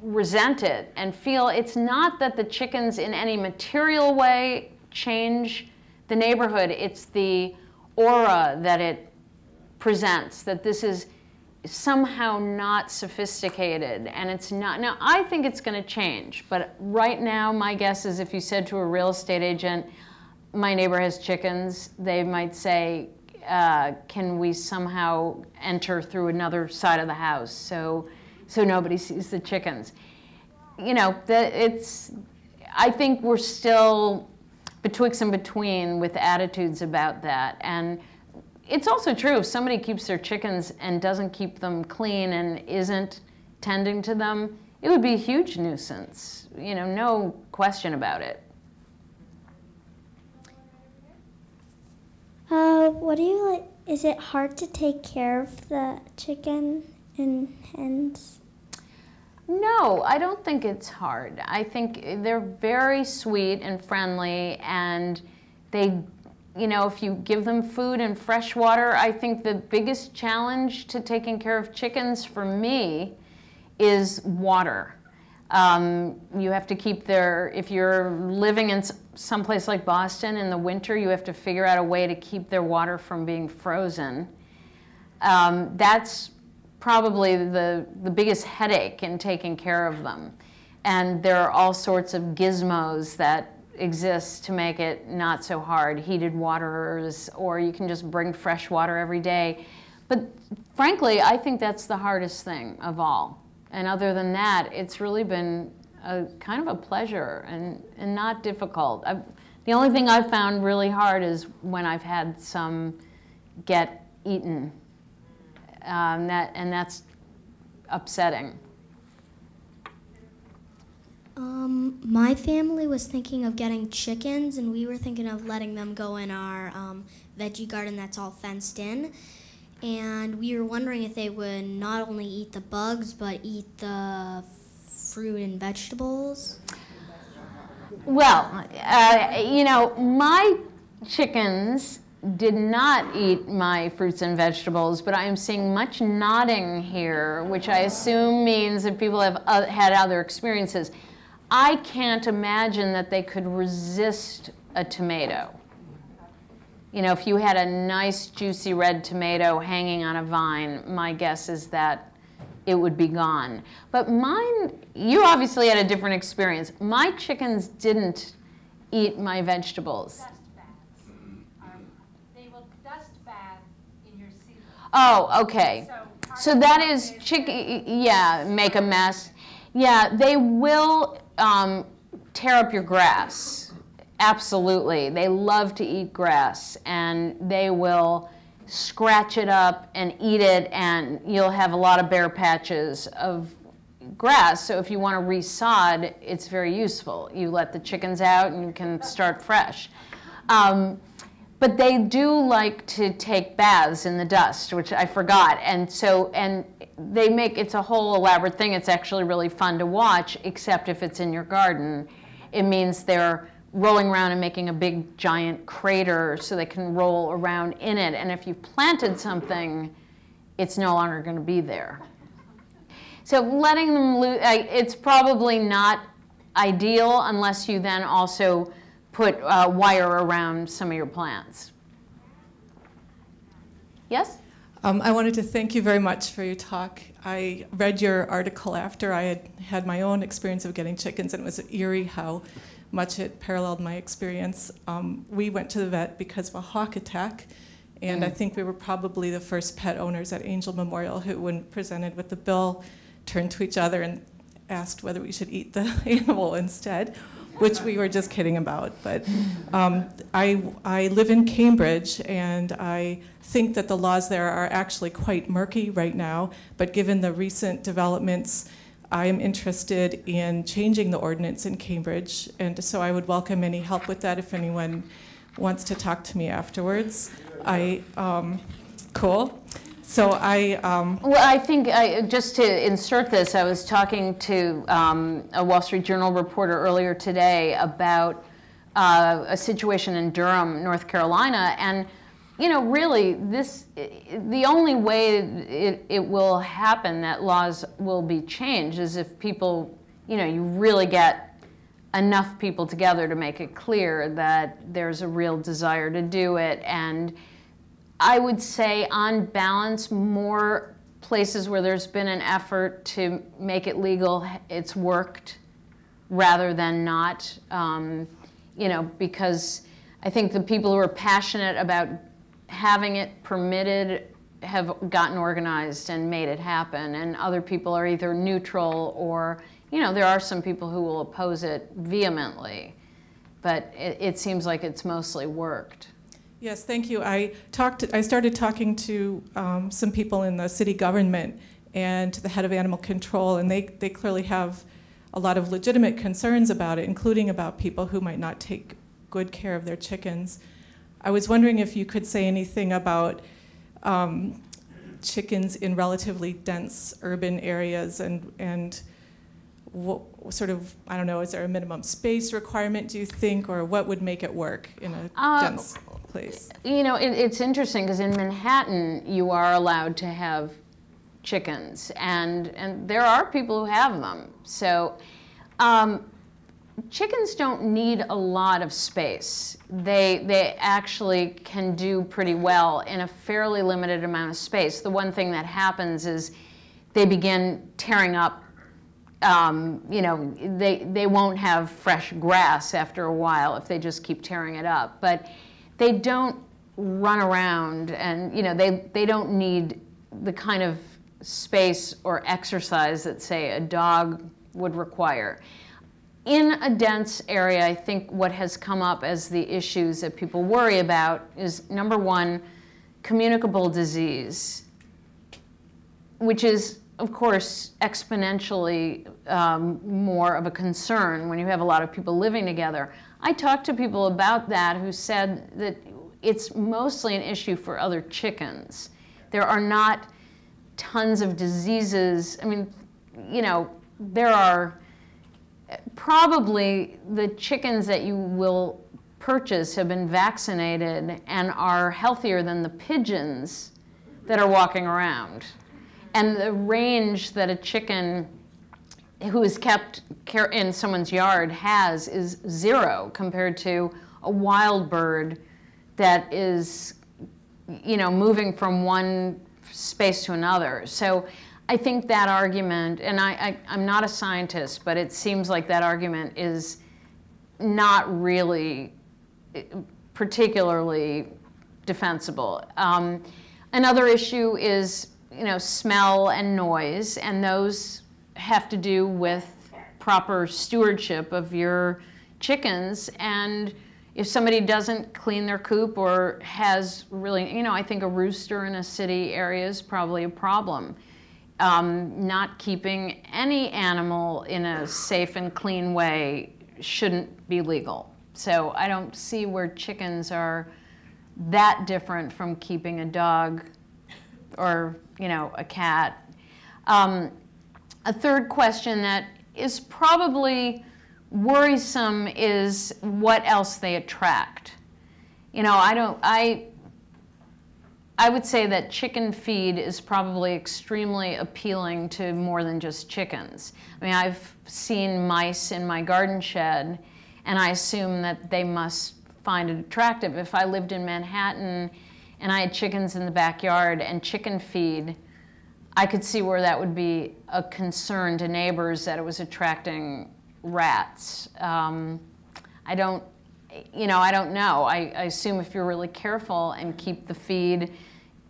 resent it and feel it's not that the chickens in any material way change the neighborhood, it's the aura that it presents, that this is somehow not sophisticated, and it's not. Now, I think it's going to change, but right now my guess is if you said to a real estate agent, my neighbor has chickens, they might say, can we somehow enter through another side of the house so nobody sees the chickens? You know, I think we're still betwixt and between with attitudes about that. And it's also true, if somebody keeps their chickens and doesn't keep them clean and isn't tending to them, it would be a huge nuisance. You know, no question about it. What do you like? Is it hard to take care of the chicken and hens? No, I don't think it's hard. I think they're very sweet and friendly, and they, you know, if you give them food and fresh water, I think the biggest challenge to taking care of chickens for me is water. You have to keep if you're living in someplace like Boston in the winter, you have to figure out a way to keep their water from being frozen. That's probably the biggest headache in taking care of them. And there are all sorts of gizmos that exist to make it not so hard, heated waterers, or you can just bring fresh water every day. But frankly, I think that's the hardest thing of all. And other than that, it's really been kind of a pleasure and not difficult. The only thing I've found really hard is when I've had some get eaten. And that's upsetting. My family was thinking of getting chickens, and we were thinking of letting them go in our veggie garden that's all fenced in. And we were wondering if they would not only eat the bugs, but eat the fruit and vegetables. Well, you know, my chickens did not eat my fruits and vegetables, but I am seeing much nodding here, which I assume means that people have had other experiences. I can't imagine that they could resist a tomato. You know, if you had a nice, juicy red tomato hanging on a vine, my guess is that it would be gone. But mine, you obviously had a different experience. My chickens didn't eat my vegetables. Dust baths. They will dust bath in your ceiling. Oh, okay. So that is yeah, make a mess. Yeah, they will tear up your grass. absolutely. They love to eat grass, and they will scratch it up and eat it, and you'll have a lot of bare patches of grass. So if you want to resod, it's very useful. You let the chickens out and you can start fresh. But they do like to take baths in the dust, which I forgot. And they make, it's a whole elaborate thing. It's actually really fun to watch, except if it's in your garden. It means they're rolling around and making a big giant crater so they can roll around in it. And if you've planted something, it's no longer going to be there. So letting them loose, it's probably not ideal unless you then also put wire around some of your plants. Yes? I wanted to thank you very much for your talk. I read your article after I had my own experience of getting chickens, and it was eerie how much it paralleled my experience. We went to the vet because of a hawk attack, and I think we were probably the first pet owners at Angel Memorial who, when presented with the bill, turned to each other and asked whether we should eat the animal instead, which we were just kidding about. But I live in Cambridge, and I think that the laws there are actually quite murky right now, but given the recent developments, I am interested in changing the ordinance in Cambridge, and so I would welcome any help with that if anyone wants to talk to me afterwards. Cool. So Well, I think, just to insert this, I was talking to a Wall Street Journal reporter earlier today about a situation in Durham, North Carolina, and really, the only way it will happen that laws will be changed is if people, you really get enough people together to make it clear that there's a real desire to do it. And I would say, on balance, more places where there's been an effort to make it legal, it's worked rather than not, because I think the people who are passionate about having it permitted have gotten organized and made it happen, and other people are either neutral or, there are some people who will oppose it vehemently, but it seems like it's mostly worked. Yes, thank you. I started talking to some people in the city government and to the head of animal control, and they clearly have a lot of legitimate concerns about it, including about people who might not take good care of their chickens. I was wondering if you could say anything about chickens in relatively dense urban areas, and what sort of, I don't know, is there a minimum space requirement, do you think, or what would make it work in a dense place? It's interesting because in Manhattan you are allowed to have chickens, and there are people who have them. So chickens don't need a lot of space. They actually can do pretty well in a fairly limited amount of space. The one thing that happens is they begin tearing up. They won't have fresh grass after a while if they just keep tearing it up. But they don't run around, and they don't need the kind of space or exercise that, say, a dog would require. In a dense area, I think what has come up as the issues that people worry about is, number one, communicable disease, which is, of course, exponentially more of a concern when you have a lot of people living together. I talked to people about that who said that it's mostly an issue for other chickens. There are not tons of diseases. I mean, there are probably the chickens that you will purchase have been vaccinated and are healthier than the pigeons that are walking around. And the range that a chicken who is kept in someone's yard has is 0 compared to a wild bird that is, moving from one space to another. So I think that argument, and I'm not a scientist, but it seems like that argument is not really particularly defensible. Another issue is, smell and noise, and those have to do with proper stewardship of your chickens. And if somebody doesn't clean their coop or has really, I think a rooster in a city area is probably a problem. Not keeping any animal in a safe and clean way shouldn't be legal. So I don't see where chickens are that different from keeping a dog or, a cat. A third question that is probably worrisome is what else they attract. I would say that chicken feed is probably extremely appealing to more than just chickens. I mean, I've seen mice in my garden shed, and I assume that they must find it attractive. If I lived in Manhattan and I had chickens in the backyard and chicken feed, I could see where that would be a concern to neighbors that it was attracting rats. I don't know. I assume if you're really careful and keep the feed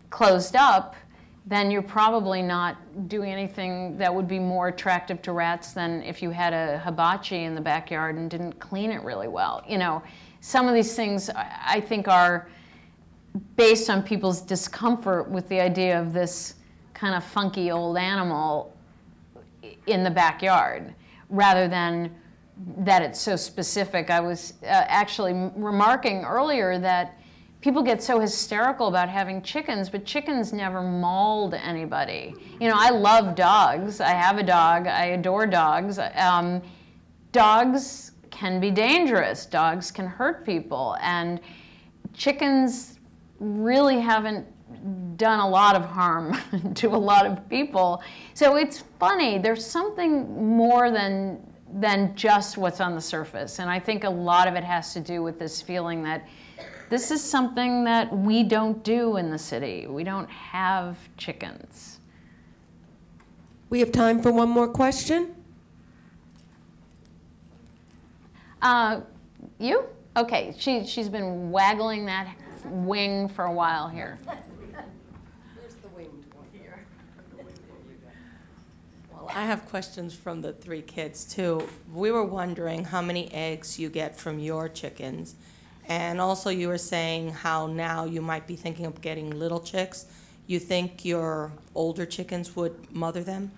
closed up, then you're probably not doing anything that would be more attractive to rats than if you had a hibachi in the backyard and didn't clean it really well. Some of these things I think are based on people's discomfort with the idea of this kind of funky old animal in the backyard, rather than that it's so specific. I was actually remarking earlier that people get so hysterical about having chickens, but chickens never mauled anybody. I love dogs. I have a dog. I adore dogs. Dogs can be dangerous. Dogs can hurt people. And chickens really haven't done a lot of harm to a lot of people. So it's funny. There's something more than just what's on the surface. And I think a lot of it has to do with this feeling that this is something that we don't do in the city. We don't have chickens. We have time for one more question. You? Okay, she's been waggling that wing for a while here. There's the winged one here. Well, I have questions from the 3 kids, too. We were wondering how many eggs you get from your chickens. And also you were saying how now you might be thinking of getting little chicks. You think your older chickens would mother them?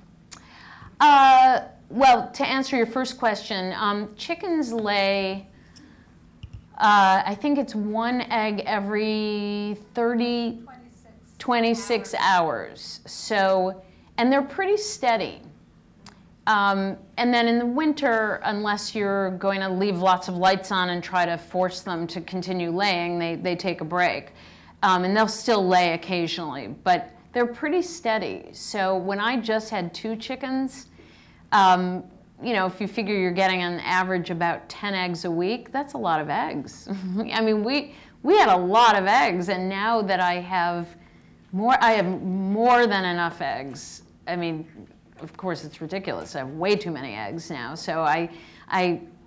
Well, to answer your first question, chickens lay, I think it's 1 egg every 26 hours. So, and they're pretty steady. And then in the winter, unless you're going to leave lots of lights on and try to force them to continue laying, they take a break. And they'll still lay occasionally, but they're pretty steady. So when I just had 2 chickens, if you figure you're getting on average about 10 eggs a week, that's a lot of eggs. I mean, we had a lot of eggs, and now that I have more than enough eggs. I mean, of course, it's ridiculous. I have way too many eggs now. So I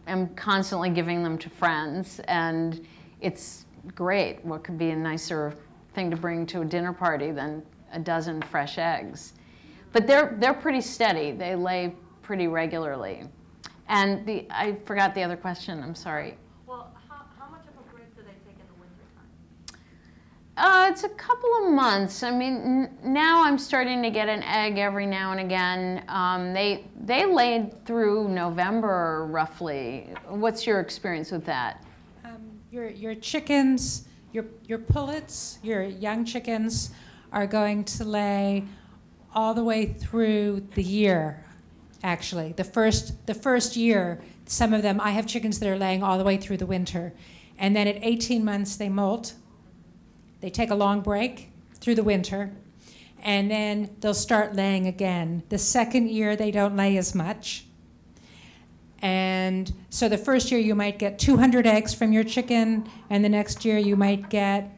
am constantly giving them to friends, and it's great. What could be a nicer thing to bring to a dinner party than a dozen fresh eggs? But they're pretty steady. They lay pretty regularly. And I forgot the other question. I'm sorry. Well, how much of a break do they take in the wintertime? It's a couple of months. I mean, now I'm starting to get an egg every now and again. They laid through November, roughly. What's your experience with that? Your chickens, your pullets, your young chickens are going to lay all the way through the year, actually. The first year, some of them, I have chickens that are laying all the way through the winter. And then at 18 months, they molt. They take a long break through the winter, and then they'll start laying again. The second year, they don't lay as much. And so the first year, you might get 200 eggs from your chicken, and the next year, you might get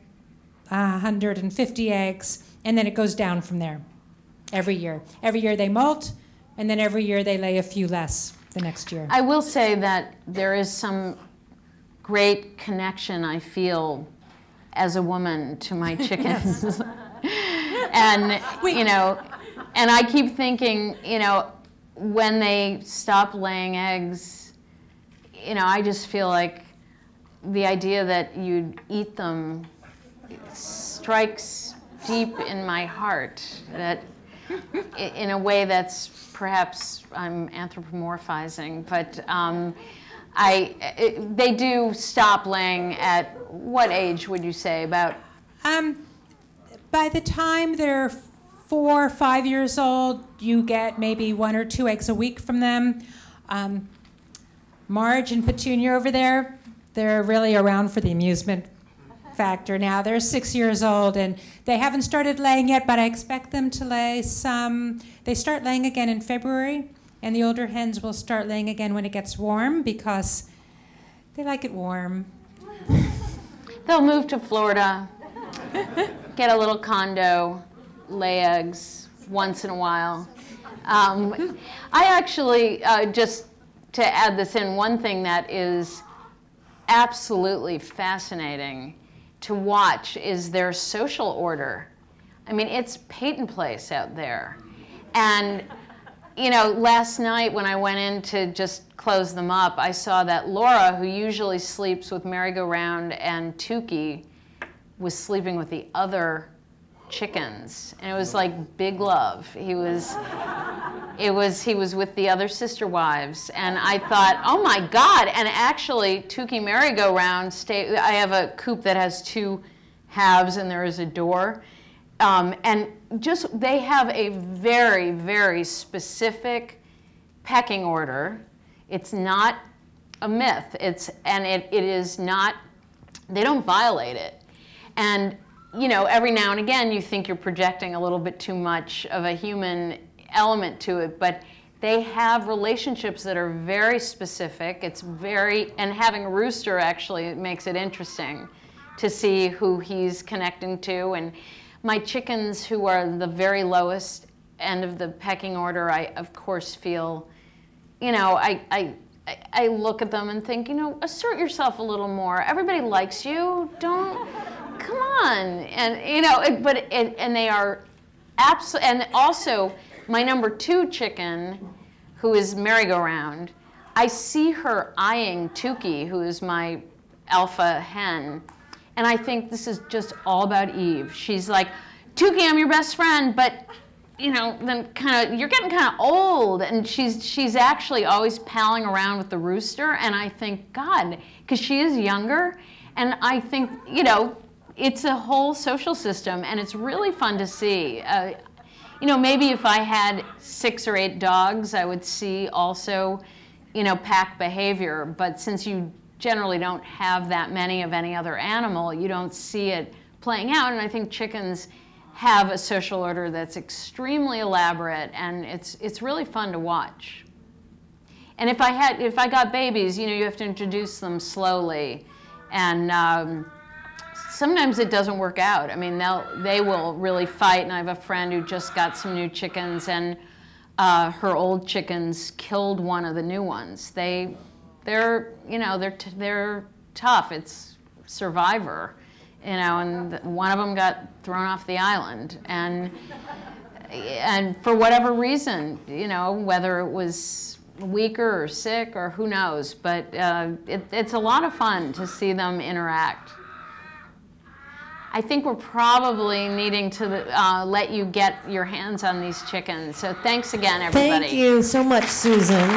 150 eggs, and then it goes down from there every year. Every year, they molt, and then every year, they lay a few less the next year. I will say that there is some great connection I feel as a woman to my chickens. And, and I keep thinking, when they stop laying eggs, I just feel like the idea that you'd eat them strikes deep in my heart, that in a way that's perhaps I'm anthropomorphizing, but they do stop laying at what age would you say? About? By the time they're 4 or 5 years old, you get maybe 1 or 2 eggs a week from them. Marge and Petunia over there, they're really around for the amusement factor now. They're 6 years old and they haven't started laying yet, but I expect them to lay some. They start laying again in February, and the older hens will start laying again when it gets warm because they like it warm. They'll move to Florida, get a little condo, lay eggs once in a while. I actually, just to add this in, one thing that is absolutely fascinating to watch is their social order. I mean, it's Peyton Place out there. And, you know, last night when I went in to just close them up, I saw that Laura, who usually sleeps with Merry-Go-Round and Tukey, was sleeping with the other chickens. And it was like big love. He was with the other sister wives. And I thought, oh my God. And actually, Tukey Merry-Go-Round I have a coop that has 2 halves and there is a door. And just, they have a very, very specific pecking order. It's not a myth. It is not, they don't violate it. And, you know, every now and again you think you're projecting a little bit too much of a human element to it, but they have relationships that are very specific. It's very, and having a rooster actually makes it interesting to see who he's connecting to. And my chickens, who are the very lowest end of the pecking order, I of course feel, you know, I look at them and think, you know, assert yourself a little more. Everybody likes you. Don't, come on. And, you know, and they are absolutely, and also my number 2 chicken, who is Merry-Go-Round, I see her eyeing Tukey, who is my alpha hen, and I think this is just all about Eve. She's like, Tukey, I'm your best friend, but, you know, then you're getting kind of old, and she's actually always palling around with the rooster, and I think, God, because she is younger, and I think, you know, it's a whole social system, and it's really fun to see. You know, maybe if I had 6 or 8 dogs, I would see also, you know, pack behavior. But since you generally don't have that many of any other animal, you don't see it playing out. And I think chickens have a social order that's extremely elaborate, and it's really fun to watch. And if I got babies, you know, you have to introduce them slowly, and sometimes it doesn't work out. I mean, they will really fight, and I have a friend who just got some new chickens, and her old chickens killed one of the new ones. They're you know, they're tough. It's Survivor, you know, and one of them got thrown off the island, and for whatever reason, you know, whether it was weaker or sick or who knows, but it's a lot of fun to see them interact. I think we're probably needing to let you get your hands on these chickens. So thanks again, everybody. Thank you so much, Susan.